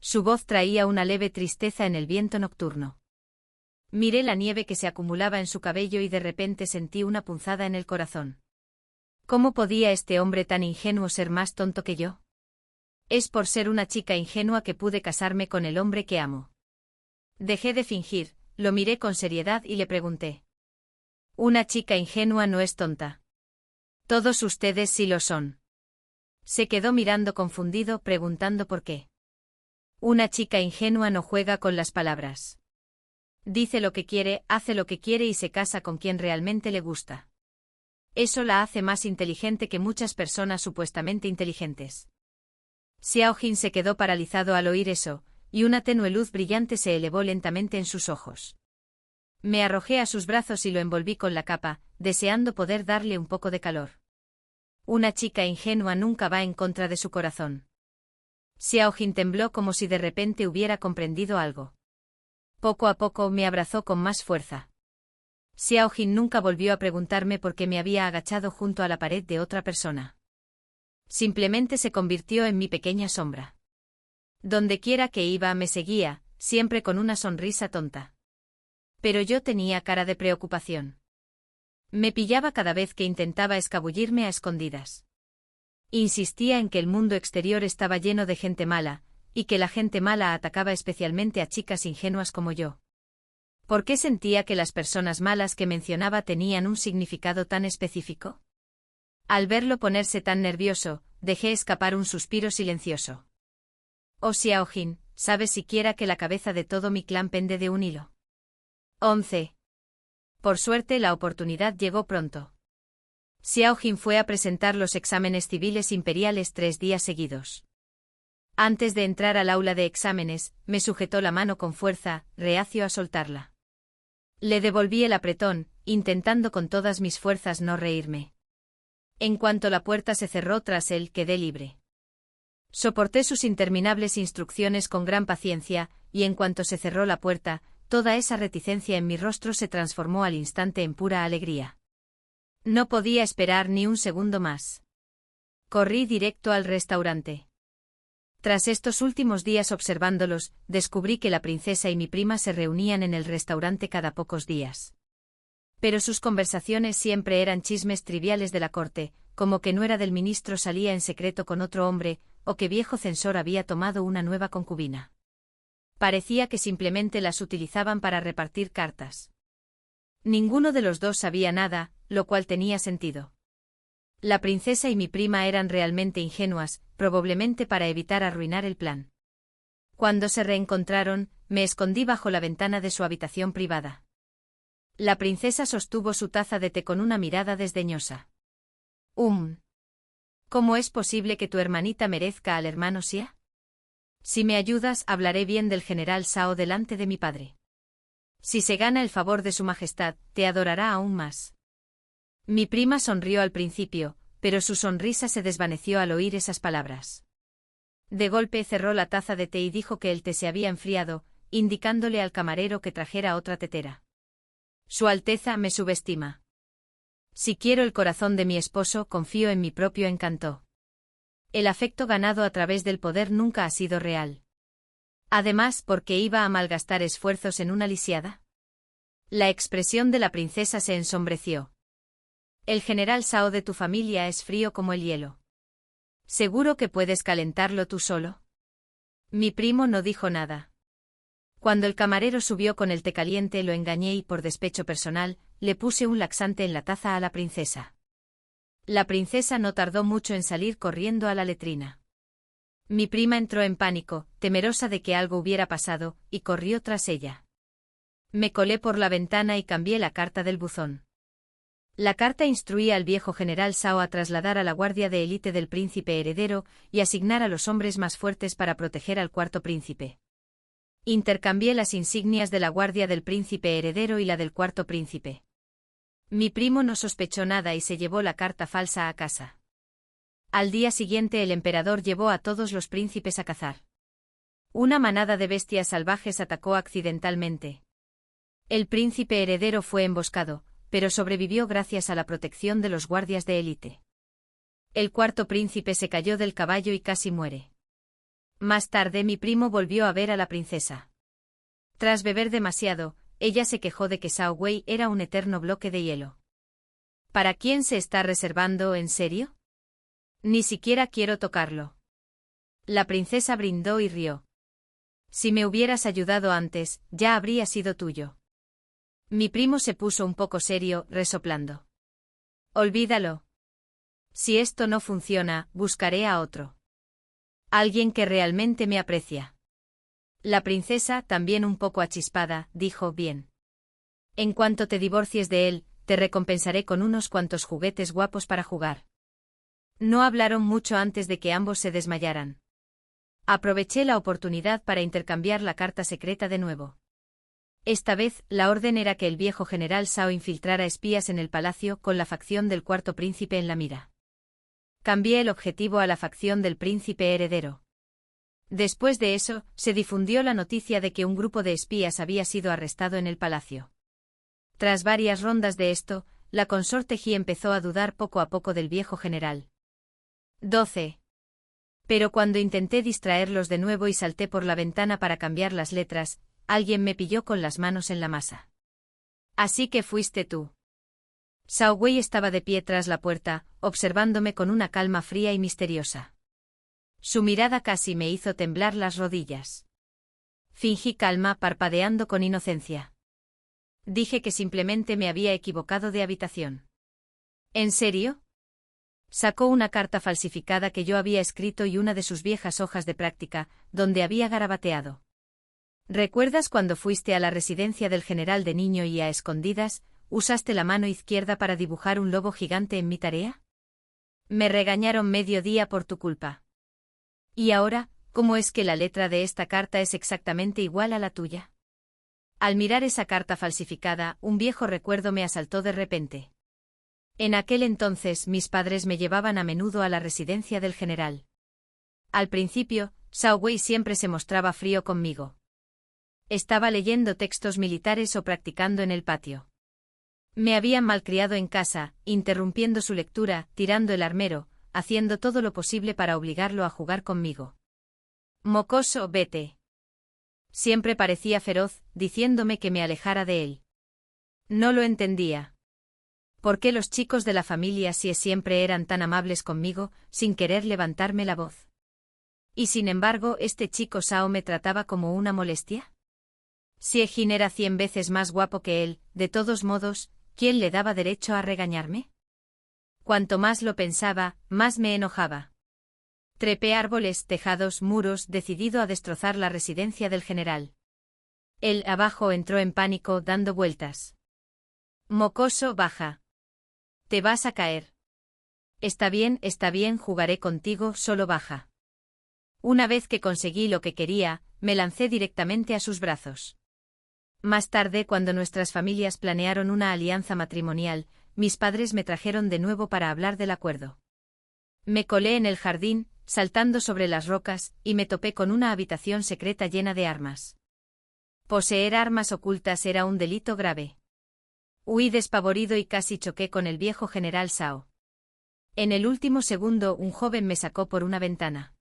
A: Su voz traía una leve tristeza en el viento nocturno. Miré la nieve que se acumulaba en su cabello y de repente sentí una punzada en el corazón. ¿Cómo podía este hombre tan ingenuo ser más tonto que yo? Es por ser una chica ingenua que pude casarme con el hombre que amo. Dejé de fingir, lo miré con seriedad y le pregunté. Una chica ingenua no es tonta. Todos ustedes sí lo son. Se quedó mirando confundido, preguntando por qué. Una chica ingenua no juega con las palabras. Dice lo que quiere, hace lo que quiere y se casa con quien realmente le gusta. Eso la hace más inteligente que muchas personas supuestamente inteligentes. Xiaojin se quedó paralizado al oír eso, y una tenue luz brillante se elevó lentamente en sus ojos. Me arrojé a sus brazos y lo envolví con la capa, deseando poder darle un poco de calor. Una chica ingenua nunca va en contra de su corazón. Xiaojin tembló como si de repente hubiera comprendido algo. Poco a poco me abrazó con más fuerza. Xiaojin nunca volvió a preguntarme por qué me había agachado junto a la pared de otra persona. Simplemente se convirtió en mi pequeña sombra. Dondequiera que iba me seguía, siempre con una sonrisa tonta. Pero yo tenía cara de preocupación. Me pillaba cada vez que intentaba escabullirme a escondidas. Insistía en que el mundo exterior estaba lleno de gente mala, y que la gente mala atacaba especialmente a chicas ingenuas como yo. ¿Por qué sentía que las personas malas que mencionaba tenían un significado tan específico? Al verlo ponerse tan nervioso, dejé escapar un suspiro silencioso. Oh Xiaojin, ¿sabes siquiera que la cabeza de todo mi clan pende de un hilo? 11. Por suerte la oportunidad llegó pronto. Xiaojin fue a presentar los exámenes civiles imperiales 3 días seguidos. Antes de entrar al aula de exámenes, me sujetó la mano con fuerza, reacio a soltarla. Le devolví el apretón, intentando con todas mis fuerzas no reírme. En cuanto la puerta se cerró tras él, quedé libre. Soporté sus interminables instrucciones con gran paciencia, y en cuanto se cerró la puerta, toda esa reticencia en mi rostro se transformó al instante en pura alegría. No podía esperar ni un segundo más. Corrí directo al restaurante. Tras estos últimos días observándolos, descubrí que la princesa y mi prima se reunían en el restaurante cada pocos días. Pero sus conversaciones siempre eran chismes triviales de la corte, como que nuera del ministro salía en secreto con otro hombre, o que viejo censor había tomado una nueva concubina. Parecía que simplemente las utilizaban para repartir cartas. Ninguno de los dos sabía nada, lo cual tenía sentido. La princesa y mi prima eran realmente ingenuas, probablemente para evitar arruinar el plan. Cuando se reencontraron, me escondí bajo la ventana de su habitación privada. La princesa sostuvo su taza de té con una mirada desdeñosa. ¿Cómo es posible que tu hermanita merezca al hermano Xia? Si me ayudas, hablaré bien del general Shao delante de mi padre. Si se gana el favor de su majestad, te adorará aún más. Mi prima sonrió al principio, pero su sonrisa se desvaneció al oír esas palabras. De golpe cerró la taza de té y dijo que el té se había enfriado, indicándole al camarero que trajera otra tetera. Su Alteza me subestima. Si quiero el corazón de mi esposo, confío en mi propio encanto. El afecto ganado a través del poder nunca ha sido real. Además, ¿por qué iba a malgastar esfuerzos en una lisiada? La expresión de la princesa se ensombreció. El general Shao de tu familia es frío como el hielo. ¿Seguro que puedes calentarlo tú solo? Mi primo no dijo nada. Cuando el camarero subió con el té caliente lo engañé y por despecho personal, le puse un laxante en la taza a la princesa. La princesa no tardó mucho en salir corriendo a la letrina. Mi prima entró en pánico, temerosa de que algo hubiera pasado, y corrió tras ella. Me colé por la ventana y cambié la carta del buzón. La carta instruía al viejo general Shao a trasladar a la guardia de élite del príncipe heredero y asignar a los hombres más fuertes para proteger al cuarto príncipe. Intercambié las insignias de la guardia del príncipe heredero y la del cuarto príncipe. Mi primo no sospechó nada y se llevó la carta falsa a casa. Al día siguiente el emperador llevó a todos los príncipes a cazar. Una manada de bestias salvajes atacó accidentalmente. El príncipe heredero fue emboscado, pero sobrevivió gracias a la protección de los guardias de élite. El cuarto príncipe se cayó del caballo y casi muere. Más tarde mi primo volvió a ver a la princesa. Tras beber demasiado, ella se quejó de que Shao Wei era un eterno bloque de hielo. ¿Para quién se está reservando, en serio? Ni siquiera quiero tocarlo. La princesa brindó y rió. Si me hubieras ayudado antes, ya habría sido tuyo. Mi primo se puso un poco serio, resoplando. Olvídalo. Si esto no funciona, buscaré a otro. Alguien que realmente me aprecia. La princesa, también un poco achispada, dijo: bien. En cuanto te divorcies de él, te recompensaré con unos cuantos juguetes guapos para jugar. No hablaron mucho antes de que ambos se desmayaran. Aproveché la oportunidad para intercambiar la carta secreta de nuevo. Esta vez, la orden era que el viejo general Shao infiltrara espías en el palacio con la facción del cuarto príncipe en la mira. Cambié el objetivo a la facción del príncipe heredero. Después de eso, se difundió la noticia de que un grupo de espías había sido arrestado en el palacio. Tras varias rondas de esto, la consorte Ji empezó a dudar poco a poco del viejo general. 12. Pero cuando intenté distraerlos de nuevo y salté por la ventana para cambiar las letras, alguien me pilló con las manos en la masa. Así que fuiste tú. Shao Wei estaba de pie tras la puerta, observándome con una calma fría y misteriosa. Su mirada casi me hizo temblar las rodillas. Fingí calma, parpadeando con inocencia. Dije que simplemente me había equivocado de habitación. ¿En serio? Sacó una carta falsificada que yo había escrito y una de sus viejas hojas de práctica, donde había garabateado. ¿Recuerdas cuando fuiste a la residencia del general de niño y a escondidas, usaste la mano izquierda para dibujar un lobo gigante en mi tarea? Me regañaron medio día por tu culpa. Y ahora, ¿cómo es que la letra de esta carta es exactamente igual a la tuya? Al mirar esa carta falsificada, un viejo recuerdo me asaltó de repente. En aquel entonces mis padres me llevaban a menudo a la residencia del general. Al principio, Shao Wei siempre se mostraba frío conmigo. Estaba leyendo textos militares o practicando en el patio. Me habían malcriado en casa, interrumpiendo su lectura, tirando el armero, haciendo todo lo posible para obligarlo a jugar conmigo. Mocoso, vete. Siempre parecía feroz, diciéndome que me alejara de él. No lo entendía. ¿Por qué los chicos de la familia Xie siempre eran tan amables conmigo, sin querer levantarme la voz? Y sin embargo, este chico Shao me trataba como una molestia. Xie Jin era 100 veces más guapo que él, de todos modos, ¿quién le daba derecho a regañarme? Cuanto más lo pensaba, más me enojaba. Trepé árboles, tejados, muros, decidido a destrozar la residencia del general. Él, abajo, entró en pánico, dando vueltas. Mocoso, baja. Te vas a caer. Está bien, jugaré contigo, solo baja. Una vez que conseguí lo que quería, me lancé directamente a sus brazos. Más tarde, cuando nuestras familias planearon una alianza matrimonial, mis padres me trajeron de nuevo para hablar del acuerdo. Me colé en el jardín, saltando sobre las rocas, y me topé con una habitación secreta llena de armas. Poseer armas ocultas era un delito grave. Huí despavorido y casi choqué con el viejo general Shao. En el último segundo un joven me sacó por una ventana.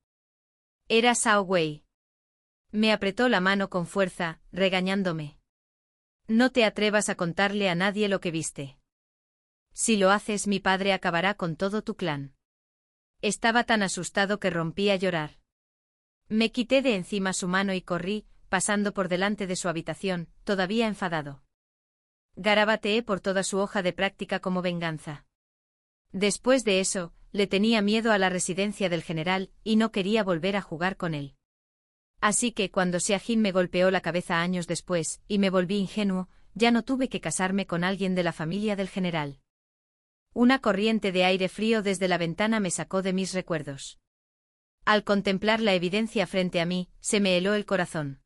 A: Era Zhao Wei. Me apretó la mano con fuerza, regañándome. No te atrevas a contarle a nadie lo que viste. Si lo haces, mi padre acabará con todo tu clan. Estaba tan asustado que rompí a llorar. Me quité de encima su mano y corrí, pasando por delante de su habitación, todavía enfadado. Garabateé por toda su hoja de práctica como venganza. Después de eso, le tenía miedo a la residencia del general y no quería volver a jugar con él. Así que cuando Xia Jin me golpeó la cabeza años después, y me volví ingenuo, ya no tuve que casarme con alguien de la familia del general. Una corriente de aire frío desde la ventana me sacó de mis recuerdos. Al contemplar la evidencia frente a mí, se me heló el corazón.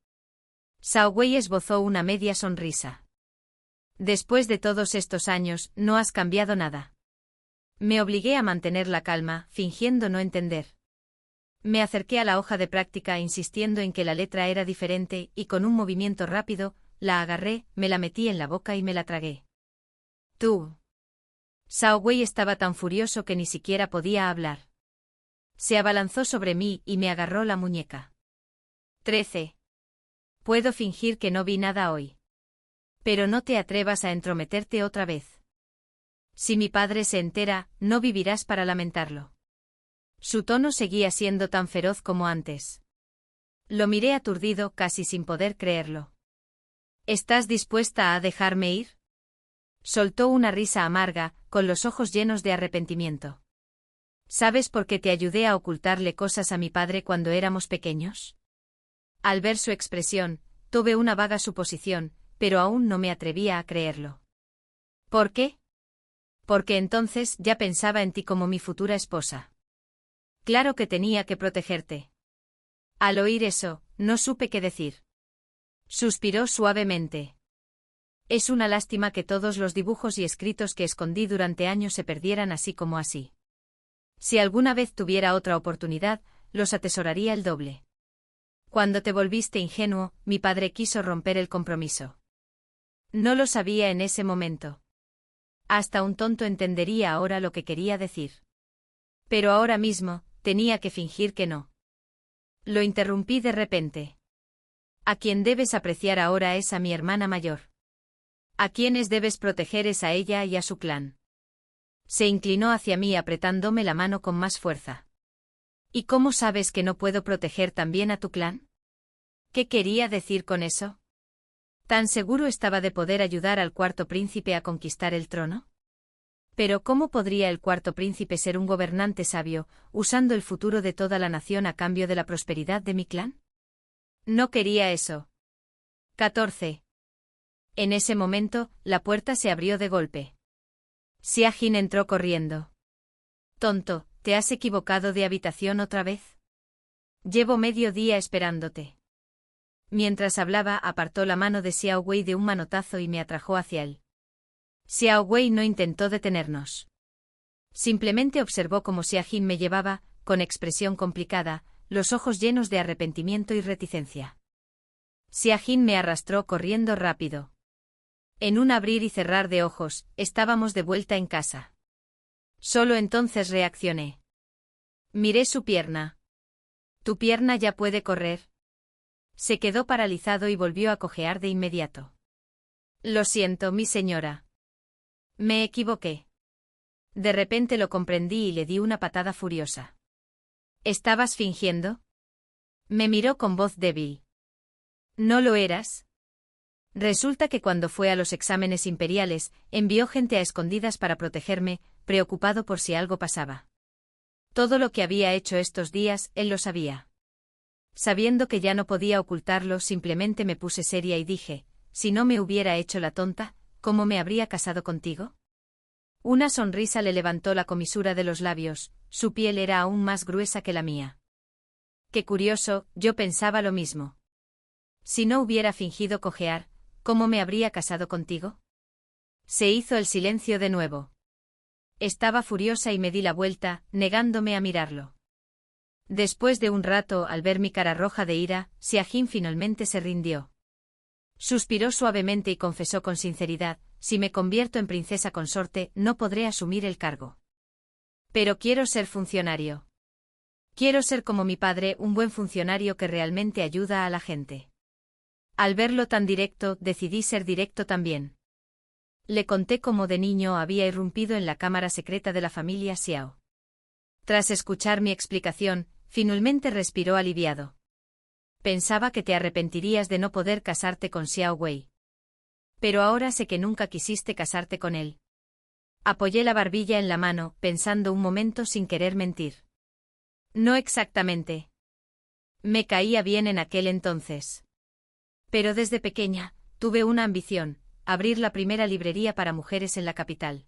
A: Zhao Wei esbozó una media sonrisa. Después de todos estos años, no has cambiado nada. Me obligué a mantener la calma, fingiendo no entender. Me acerqué a la hoja de práctica insistiendo en que la letra era diferente y con un movimiento rápido, la agarré, me la metí en la boca y me la tragué. Tú. Zhao Wei estaba tan furioso que ni siquiera podía hablar. Se abalanzó sobre mí y me agarró la muñeca. 13. Puedo fingir que no vi nada hoy. Pero no te atrevas a entrometerte otra vez. Si mi padre se entera, no vivirás para lamentarlo. Su tono seguía siendo tan feroz como antes. Lo miré aturdido, casi sin poder creerlo. ¿Estás dispuesta a dejarme ir? Soltó una risa amarga, con los ojos llenos de arrepentimiento. ¿Sabes por qué te ayudé a ocultarle cosas a mi padre cuando éramos pequeños? Al ver su expresión, tuve una vaga suposición, pero aún no me atrevía a creerlo. ¿Por qué? Porque entonces ya pensaba en ti como mi futura esposa. Claro que tenía que protegerte. Al oír eso, no supe qué decir. Suspiró suavemente. Es una lástima que todos los dibujos y escritos que escondí durante años se perdieran así como así. Si alguna vez tuviera otra oportunidad, los atesoraría el doble. Cuando te volviste ingenuo, mi padre quiso romper el compromiso. No lo sabía en ese momento. Hasta un tonto entendería ahora lo que quería decir. Pero ahora mismo, tenía que fingir que no. Lo interrumpí de repente. A quien debes apreciar ahora es a mi hermana mayor. A quienes debes proteger es a ella y a su clan. Se inclinó hacia mí apretándome la mano con más fuerza. ¿Y cómo sabes que no puedo proteger también a tu clan? ¿Qué quería decir con eso? ¿Tan seguro estaba de poder ayudar al cuarto príncipe a conquistar el trono? Pero ¿cómo podría el cuarto príncipe ser un gobernante sabio, usando el futuro de toda la nación a cambio de la prosperidad de mi clan? No quería eso. 14. En ese momento, la puerta se abrió de golpe. Xia Jin entró corriendo. Tonto, ¿te has equivocado de habitación otra vez? Llevo medio día esperándote. Mientras hablaba, apartó la mano de Xiao Wei de un manotazo y me atrajo hacia él. Xiao Wei no intentó detenernos. Simplemente observó cómo Xia Jin me llevaba, con expresión complicada, los ojos llenos de arrepentimiento y reticencia. Xia Jin me arrastró corriendo rápido. En un abrir y cerrar de ojos, estábamos de vuelta en casa. Solo entonces reaccioné. Miré su pierna. ¿Tu pierna ya puede correr? Se quedó paralizado y volvió a cojear de inmediato. Lo siento, mi señora. Me equivoqué. De repente lo comprendí y le di una patada furiosa. ¿Estabas fingiendo? Me miró con voz débil. ¿No lo eras? Resulta que cuando fue a los exámenes imperiales, envió gente a escondidas para protegerme, preocupado por si algo pasaba. Todo lo que había hecho estos días, él lo sabía. Sabiendo que ya no podía ocultarlo, simplemente me puse seria y dije, si no me hubiera hecho la tonta, ¿cómo me habría casado contigo? Una sonrisa le levantó la comisura de los labios, su piel era aún más gruesa que la mía. Qué curioso, yo pensaba lo mismo. Si no hubiera fingido cojear, ¿cómo me habría casado contigo? Se hizo el silencio de nuevo. Estaba furiosa y me di la vuelta, negándome a mirarlo. Después de un rato, al ver mi cara roja de ira, Xia Jin finalmente se rindió. Suspiró suavemente y confesó con sinceridad, si me convierto en princesa consorte, no podré asumir el cargo. Pero quiero ser funcionario. Quiero ser como mi padre, un buen funcionario que realmente ayuda a la gente. Al verlo tan directo, decidí ser directo también. Le conté cómo de niño había irrumpido en la cámara secreta de la familia Xiao. Tras escuchar mi explicación, finalmente respiró aliviado. Pensaba que te arrepentirías de no poder casarte con Xiao Wei. Pero ahora sé que nunca quisiste casarte con él. Apoyé la barbilla en la mano, pensando un momento sin querer mentir. No exactamente. Me caía bien en aquel entonces. Pero desde pequeña, tuve una ambición, abrir la primera librería para mujeres en la capital.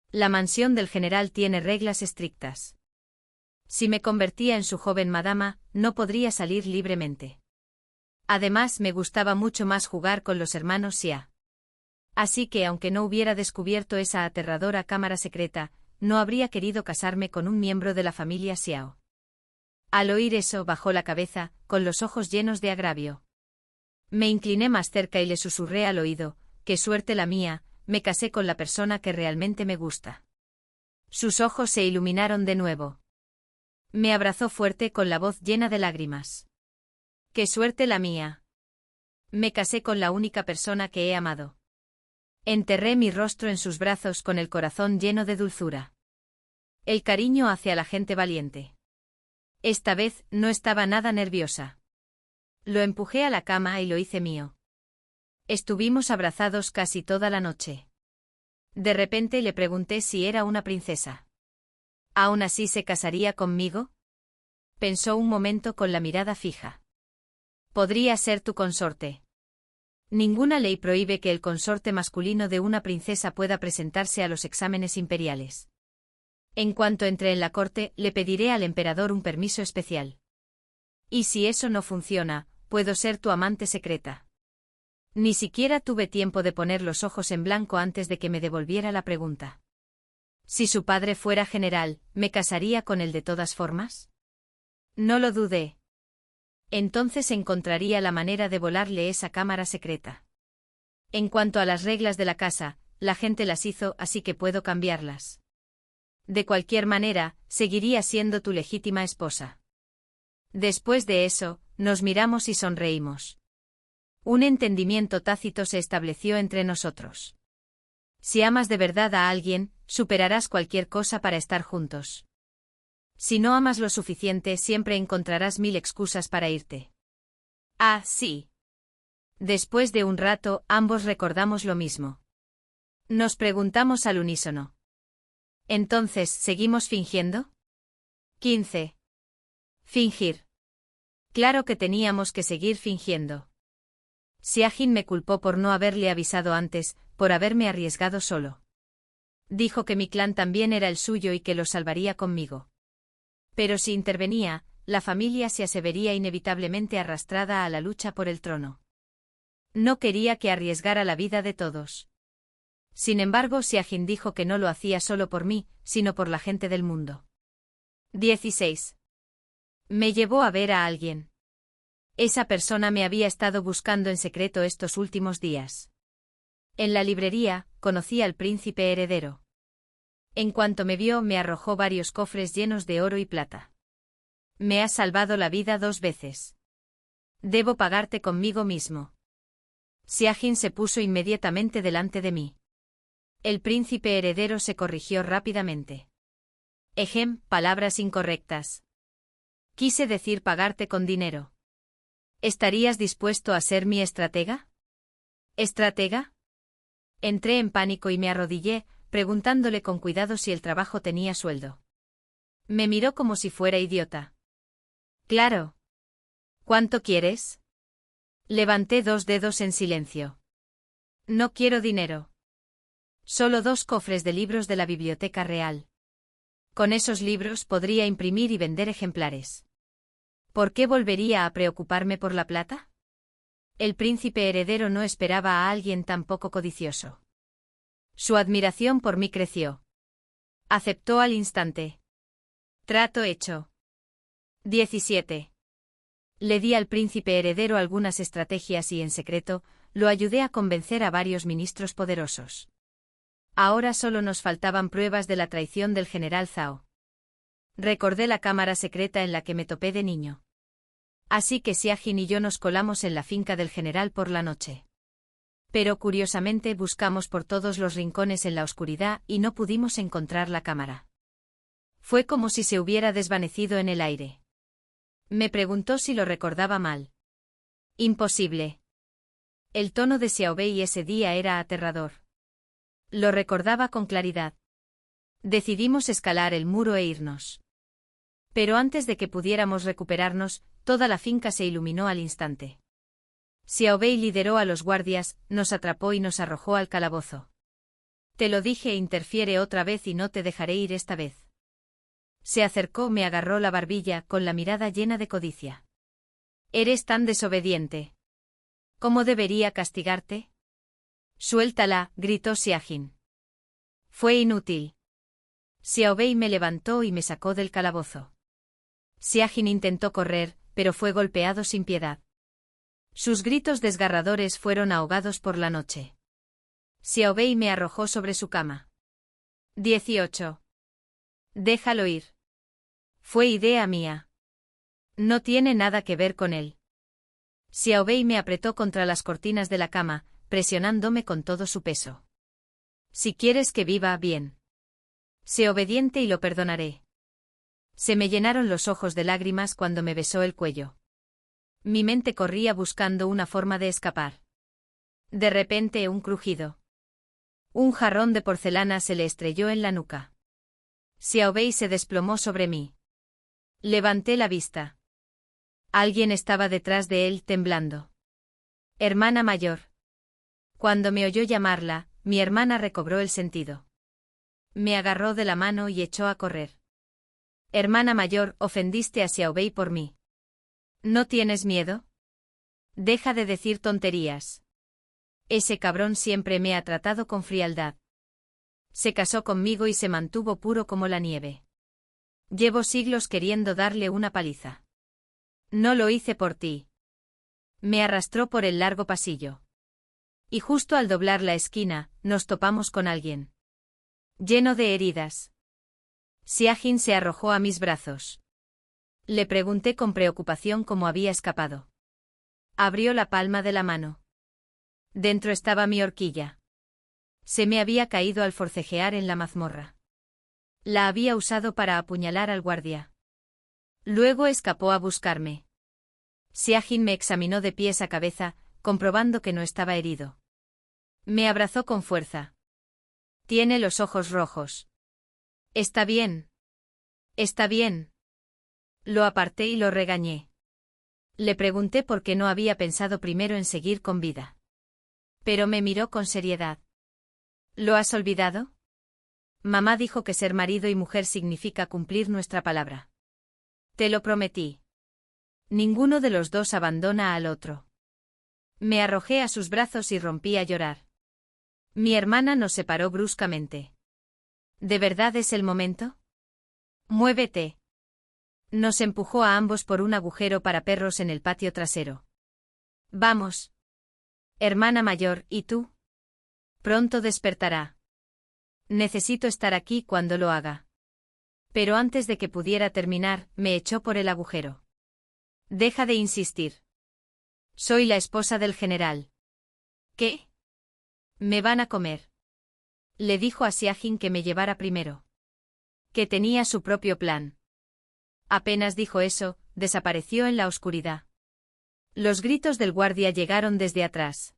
A: La mansión del general tiene reglas estrictas. Si me convertía en su joven madama, no podría salir libremente. Además, me gustaba mucho más jugar con los hermanos Xia. Así que, aunque no hubiera descubierto esa aterradora cámara secreta, no habría querido casarme con un miembro de la familia Xiao. Al oír eso, bajó la cabeza, con los ojos llenos de agravio. Me incliné más cerca y le susurré al oído: «Qué suerte la mía, me casé con la persona que realmente me gusta». Sus ojos se iluminaron de nuevo. Me abrazó fuerte con la voz llena de lágrimas. «Qué suerte la mía. Me casé con la única persona que he amado». Enterré mi rostro en sus brazos con el corazón lleno de dulzura. El cariño hacia la gente valiente. Esta vez no estaba nada nerviosa. Lo empujé a la cama y lo hice mío. Estuvimos abrazados casi toda la noche. De repente le pregunté si era una princesa. ¿Aún así se casaría conmigo? Pensó un momento con la mirada fija. Podría ser tu consorte. Ninguna ley prohíbe que el consorte masculino de una princesa pueda presentarse a los exámenes imperiales. En cuanto entre en la corte, le pediré al emperador un permiso especial. Y si eso no funciona, puedo ser tu amante secreta. Ni siquiera tuve tiempo de poner los ojos en blanco antes de que me devolviera la pregunta. Si su padre fuera general, ¿me casaría con él de todas formas? No lo dudé. Entonces encontraría la manera de volarle esa cámara secreta. En cuanto a las reglas de la casa, la gente las hizo, así que puedo cambiarlas. De cualquier manera, seguiría siendo tu legítima esposa. Después de eso, nos miramos y sonreímos. Un entendimiento tácito se estableció entre nosotros. Si amas de verdad a alguien, superarás cualquier cosa para estar juntos. Si no amas lo suficiente, siempre encontrarás 1000 excusas para irte. Ah, sí. Después de un rato, ambos recordamos lo mismo. Nos preguntamos al unísono. Entonces, ¿seguimos fingiendo? 15. Fingir. Claro que teníamos que seguir fingiendo. Xiajin me culpó por no haberle avisado antes, por haberme arriesgado solo. Dijo que mi clan también era el suyo y que lo salvaría conmigo. Pero si intervenía, la familia se vería inevitablemente arrastrada a la lucha por el trono. No quería que arriesgara la vida de todos. Sin embargo, Xiajin dijo que no lo hacía solo por mí, sino por la gente del mundo. 16. Me llevó a ver a alguien. Esa persona me había estado buscando en secreto estos últimos días. En la librería, conocí al príncipe heredero. En cuanto me vio, me arrojó varios cofres llenos de oro y plata. Me has salvado la vida 2 veces. Debo pagarte conmigo mismo. Xiajin se puso inmediatamente delante de mí. El príncipe heredero se corrigió rápidamente. Palabras incorrectas. Quise decir pagarte con dinero. ¿Estarías dispuesto a ser mi estratega? ¿Estratega? Entré en pánico y me arrodillé, preguntándole con cuidado si el trabajo tenía sueldo. Me miró como si fuera idiota. Claro. ¿Cuánto quieres? Levanté 2 dedos en silencio. No quiero dinero. Solo 2 cofres de libros de la biblioteca real. Con esos libros podría imprimir y vender ejemplares. ¿Por qué volvería a preocuparme por la plata? El príncipe heredero no esperaba a alguien tan poco codicioso. Su admiración por mí creció. Aceptó al instante. Trato hecho. 17. Le di al príncipe heredero algunas estrategias y en secreto, lo ayudé a convencer a varios ministros poderosos. Ahora solo nos faltaban pruebas de la traición del general Zhao. Recordé la cámara secreta en la que me topé de niño. Así que Siajin y yo nos colamos en la finca del general por la noche. Pero curiosamente buscamos por todos los rincones en la oscuridad y no pudimos encontrar la cámara. Fue como si se hubiera desvanecido en el aire. Me preguntó si lo recordaba mal. Imposible. El tono de Xiaobei ese día era aterrador. Lo recordaba con claridad. Decidimos escalar el muro e irnos. Pero antes de que pudiéramos recuperarnos, toda la finca se iluminó al instante. Xiaobei lideró a los guardias, nos atrapó y nos arrojó al calabozo. Te lo dije, interfiere otra vez y no te dejaré ir esta vez. Se acercó, me agarró la barbilla, con la mirada llena de codicia. Eres tan desobediente. ¿Cómo debería castigarte? Suéltala, gritó Siajin. Fue inútil. Xiaobei me levantó y me sacó del calabozo. Siajin intentó correr, pero fue golpeado sin piedad. Sus gritos desgarradores fueron ahogados por la noche. Xiaobei me arrojó sobre su cama. 18. Déjalo ir. Fue idea mía. No tiene nada que ver con él. Xiaobei me apretó contra las cortinas de la cama, presionándome con todo su peso. Si quieres que viva bien. Sé obediente y lo perdonaré. Se me llenaron los ojos de lágrimas cuando me besó el cuello. Mi mente corría buscando una forma de escapar. De repente un crujido. Un jarrón de porcelana se le estrelló en la nuca. Xiaobei se desplomó sobre mí. Levanté la vista. Alguien estaba detrás de él temblando. Hermana mayor. Cuando me oyó llamarla, mi hermana recobró el sentido. Me agarró de la mano y echó a correr. Hermana mayor, ofendiste a Xiaobei por mí. ¿No tienes miedo? Deja de decir tonterías. Ese cabrón siempre me ha tratado con frialdad. Se casó conmigo y se mantuvo puro como la nieve. Llevo siglos queriendo darle una paliza. No lo hice por ti. Me arrastró por el largo pasillo. Y justo al doblar la esquina, nos topamos con alguien. Lleno de heridas. Siajin se arrojó a mis brazos. Le pregunté con preocupación cómo había escapado. Abrió la palma de la mano. Dentro estaba mi horquilla. Se me había caído al forcejear en la mazmorra. La había usado para apuñalar al guardia. Luego escapó a buscarme. Siajin me examinó de pies a cabeza, comprobando que no estaba herido. Me abrazó con fuerza. Tiene los ojos rojos. Está bien. Está bien. Lo aparté y lo regañé. Le pregunté por qué no había pensado primero en seguir con vida. Pero me miró con seriedad. ¿Lo has olvidado? Mamá dijo que ser marido y mujer significa cumplir nuestra palabra. Te lo prometí. Ninguno de los dos abandona al otro. Me arrojé a sus brazos y rompí a llorar. Mi hermana nos separó bruscamente. ¿De verdad es el momento? Muévete. Nos empujó a ambos por un agujero para perros en el patio trasero. Vamos. Hermana mayor, ¿y tú? Pronto despertará. Necesito estar aquí cuando lo haga. Pero antes de que pudiera terminar, me echó por el agujero. Deja de insistir. Soy la esposa del general. ¿Qué? Me van a comer. Le dijo a Siajin que me llevara primero. Que tenía su propio plan. Apenas dijo eso, desapareció en la oscuridad. Los gritos del guardia llegaron desde atrás.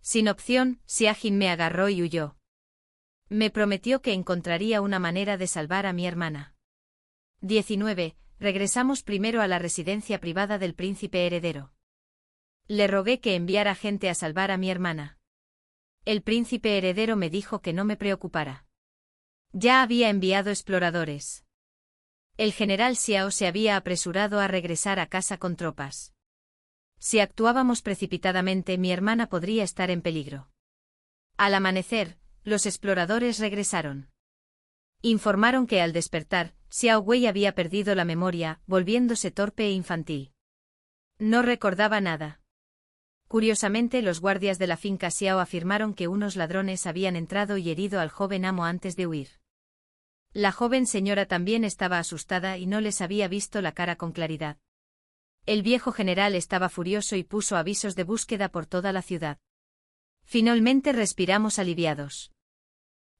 A: Sin opción, Siajin me agarró y huyó. Me prometió que encontraría una manera de salvar a mi hermana. 19. Regresamos primero a la residencia privada del príncipe heredero. Le rogué que enviara gente a salvar a mi hermana. El príncipe heredero me dijo que no me preocupara. Ya había enviado exploradores. El general Xiao se había apresurado a regresar a casa con tropas. Si actuábamos precipitadamente, mi hermana podría estar en peligro. Al amanecer, los exploradores regresaron. Informaron que al despertar, Xiao Wei había perdido la memoria, volviéndose torpe e infantil. No recordaba nada. Curiosamente, los guardias de la finca Xiao afirmaron que unos ladrones habían entrado y herido al joven amo antes de huir. La joven señora también estaba asustada y no les había visto la cara con claridad. El viejo general estaba furioso y puso avisos de búsqueda por toda la ciudad. Finalmente respiramos aliviados.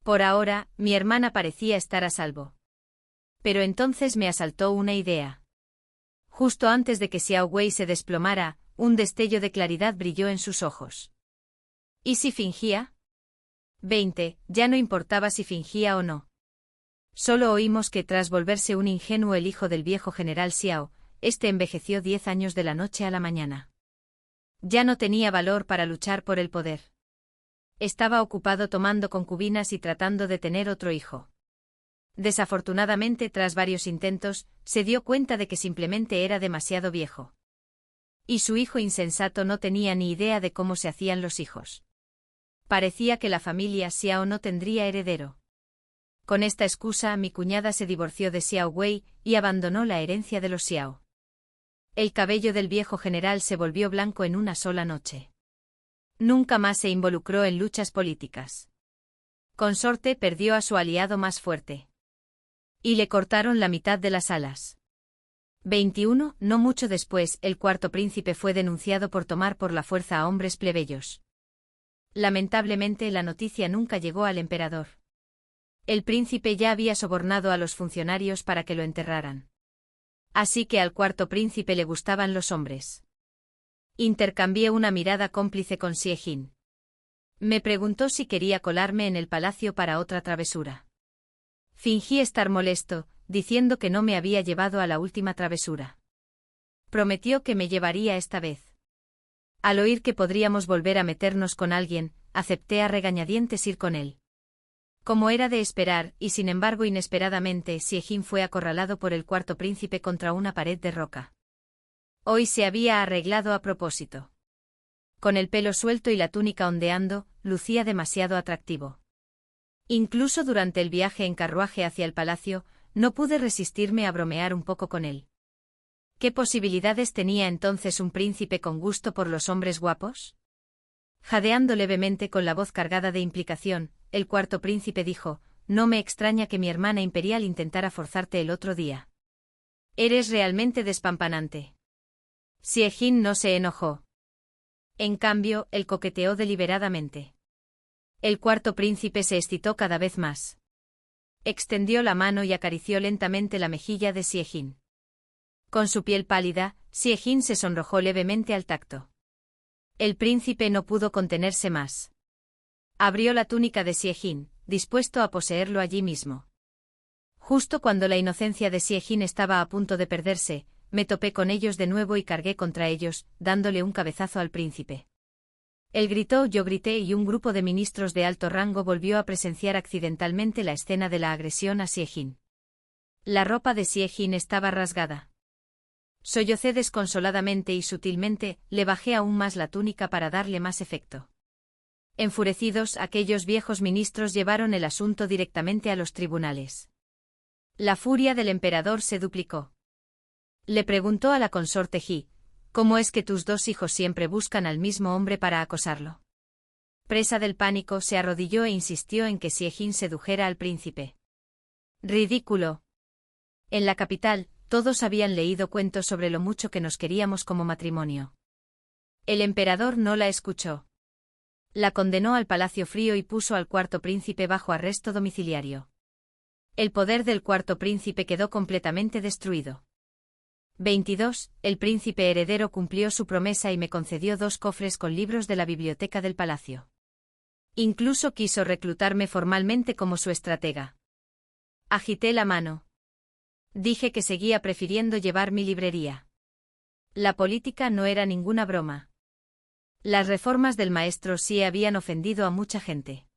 A: Por ahora, mi hermana parecía estar a salvo. Pero entonces me asaltó una idea. Justo antes de que Xiao Wei se desplomara, un destello de claridad brilló en sus ojos. ¿Y si fingía? 20. Ya no importaba si fingía o no. Solo oímos que tras volverse un ingenuo el hijo del viejo general Xiao, este envejeció 10 años de la noche a la mañana. Ya no tenía valor para luchar por el poder. Estaba ocupado tomando concubinas y tratando de tener otro hijo. Desafortunadamente, tras varios intentos, se dio cuenta de que simplemente era demasiado viejo. Y su hijo insensato no tenía ni idea de cómo se hacían los hijos. Parecía que la familia Xiao no tendría heredero. Con esta excusa, mi cuñada se divorció de Xiao Wei y abandonó la herencia de los Xiao. El cabello del viejo general se volvió blanco en una sola noche. Nunca más se involucró en luchas políticas. Consorte perdió a su aliado más fuerte. Y le cortaron la mitad de las alas. 21. No mucho después, el cuarto príncipe fue denunciado por tomar por la fuerza a hombres plebeyos. Lamentablemente, la noticia nunca llegó al emperador. El príncipe ya había sobornado a los funcionarios para que lo enterraran. Así que al cuarto príncipe le gustaban los hombres. Intercambié una mirada cómplice con Xie Jin. Me preguntó si quería colarme en el palacio para otra travesura. Fingí estar molesto, diciendo que no me había llevado a la última travesura. Prometió que me llevaría esta vez. Al oír que podríamos volver a meternos con alguien, acepté a regañadientes ir con él. Como era de esperar, y sin embargo inesperadamente, Xie Jin fue acorralado por el cuarto príncipe contra una pared de roca. Hoy se había arreglado a propósito. Con el pelo suelto y la túnica ondeando, lucía demasiado atractivo. Incluso durante el viaje en carruaje hacia el palacio, no pude resistirme a bromear un poco con él. ¿Qué posibilidades tenía entonces un príncipe con gusto por los hombres guapos? Jadeando levemente con la voz cargada de implicación, el cuarto príncipe dijo: «No me extraña que mi hermana imperial intentara forzarte el otro día. Eres realmente despampanante». Xie Jin no se enojó. En cambio, él coqueteó deliberadamente. El cuarto príncipe se excitó cada vez más. Extendió la mano y acarició lentamente la mejilla de Xie Jin. Con su piel pálida, Xie Jin se sonrojó levemente al tacto. El príncipe no pudo contenerse más. Abrió la túnica de Xie Jin, dispuesto a poseerlo allí mismo. Justo cuando la inocencia de Xie Jin estaba a punto de perderse, me topé con ellos de nuevo y cargué contra ellos, dándole un cabezazo al príncipe. Él gritó, yo grité y un grupo de ministros de alto rango volvió a presenciar accidentalmente la escena de la agresión a Xie Jin. La ropa de Xie Jin estaba rasgada. Sollocé desconsoladamente y sutilmente le bajé aún más la túnica para darle más efecto. Enfurecidos, aquellos viejos ministros llevaron el asunto directamente a los tribunales. La furia del emperador se duplicó. Le preguntó a la consorte Ji: «¿Cómo es que tus dos hijos siempre buscan al mismo hombre para acosarlo?». Presa del pánico, se arrodilló e insistió en que Xie Jin sedujera al príncipe. Ridículo. En la capital, todos habían leído cuentos sobre lo mucho que nos queríamos como matrimonio. El emperador no la escuchó. La condenó al palacio frío y puso al cuarto príncipe bajo arresto domiciliario. El poder del cuarto príncipe quedó completamente destruido. 22. El príncipe heredero cumplió su promesa y me concedió 2 cofres con libros de la biblioteca del palacio. Incluso quiso reclutarme formalmente como su estratega. Agité la mano. Dije que seguía prefiriendo llevar mi librería. La política no era ninguna broma. Las reformas del maestro Xie habían ofendido a mucha gente.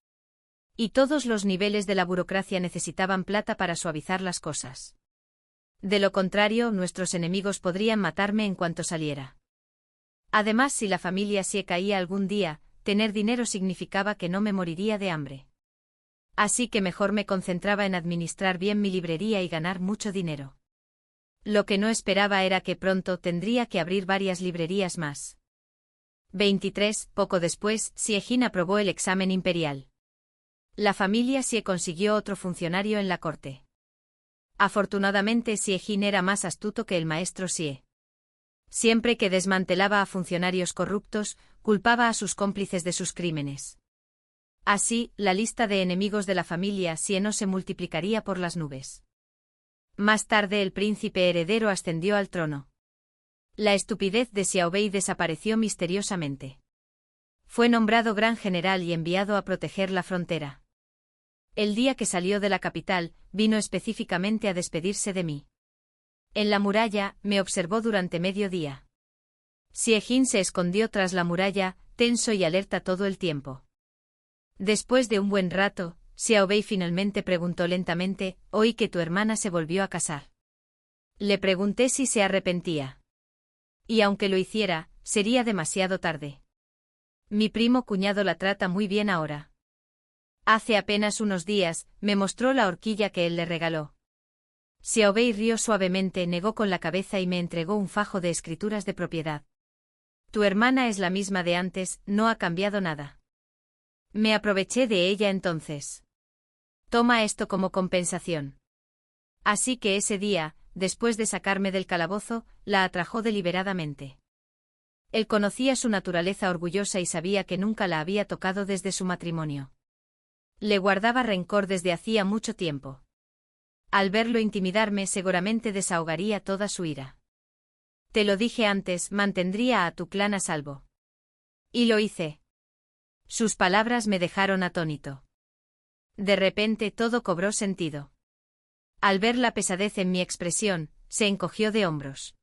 A: Y todos los niveles de la burocracia necesitaban plata para suavizar las cosas. De lo contrario, nuestros enemigos podrían matarme en cuanto saliera. Además, si la familia Xie caía algún día, tener dinero significaba que no me moriría de hambre. Así que mejor me concentraba en administrar bien mi librería y ganar mucho dinero. Lo que no esperaba era que pronto tendría que abrir varias librerías más. 23. Poco después, Xie Jin aprobó el examen imperial. La familia Xie consiguió otro funcionario en la corte. Afortunadamente Xie era más astuto que el maestro Xie. Siempre que desmantelaba a funcionarios corruptos, culpaba a sus cómplices de sus crímenes. Así, la lista de enemigos de la familia Xie no se multiplicaría por las nubes. Más tarde el príncipe heredero ascendió al trono. La estupidez de Xiaobei desapareció misteriosamente. Fue nombrado gran general y enviado a proteger la frontera. El día que salió de la capital, vino específicamente a despedirse de mí. En la muralla, me observó durante medio día. Xie Jin se escondió tras la muralla, tenso y alerta todo el tiempo. Después de un buen rato, Xiaobei finalmente preguntó lentamente: «Oí que tu hermana se volvió a casar». Le pregunté si se arrepentía. Y aunque lo hiciera, sería demasiado tarde. Mi primo cuñado la trata muy bien ahora. Hace apenas unos días, me mostró la horquilla que él le regaló. Xiaobei rió suavemente, negó con la cabeza y me entregó un fajo de escrituras de propiedad. Tu hermana es la misma de antes, no ha cambiado nada. Me aproveché de ella entonces. Toma esto como compensación. Así que ese día, después de sacarme del calabozo, la atrajo deliberadamente. Él conocía su naturaleza orgullosa y sabía que nunca la había tocado desde su matrimonio. Le guardaba rencor desde hacía mucho tiempo. Al verlo intimidarme seguramente desahogaría toda su ira. Te lo dije antes, mantendría a tu clan a salvo. Y lo hice. Sus palabras me dejaron atónito. De repente todo cobró sentido. Al ver la pesadez en mi expresión, se encogió de hombros.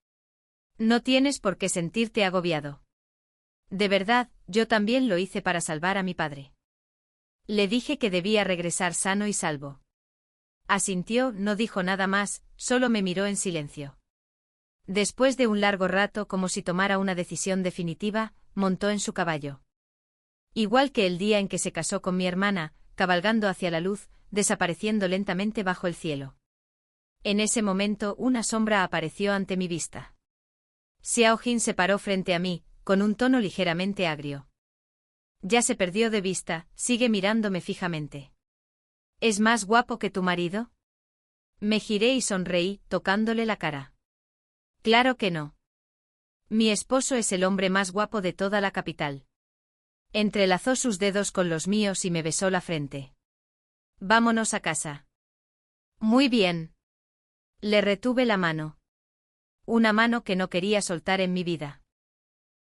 A: No tienes por qué sentirte agobiado. De verdad, yo también lo hice para salvar a mi padre. Le dije que debía regresar sano y salvo. Asintió, no dijo nada más, solo me miró en silencio. Después de un largo rato, como si tomara una decisión definitiva, montó en su caballo. Igual que el día en que se casó con mi hermana, cabalgando hacia la luz, desapareciendo lentamente bajo el cielo. En ese momento una sombra apareció ante mi vista. Xiao Jin se paró frente a mí, con un tono ligeramente agrio. Ya se perdió de vista, sigue mirándome fijamente. ¿Es más guapo que tu marido? Me giré y sonreí, tocándole la cara. Claro que no. Mi esposo es el hombre más guapo de toda la capital. Entrelazó sus dedos con los míos y me besó la frente. Vámonos a casa. Muy bien. Le retuve la mano. Una mano que no quería soltar en mi vida.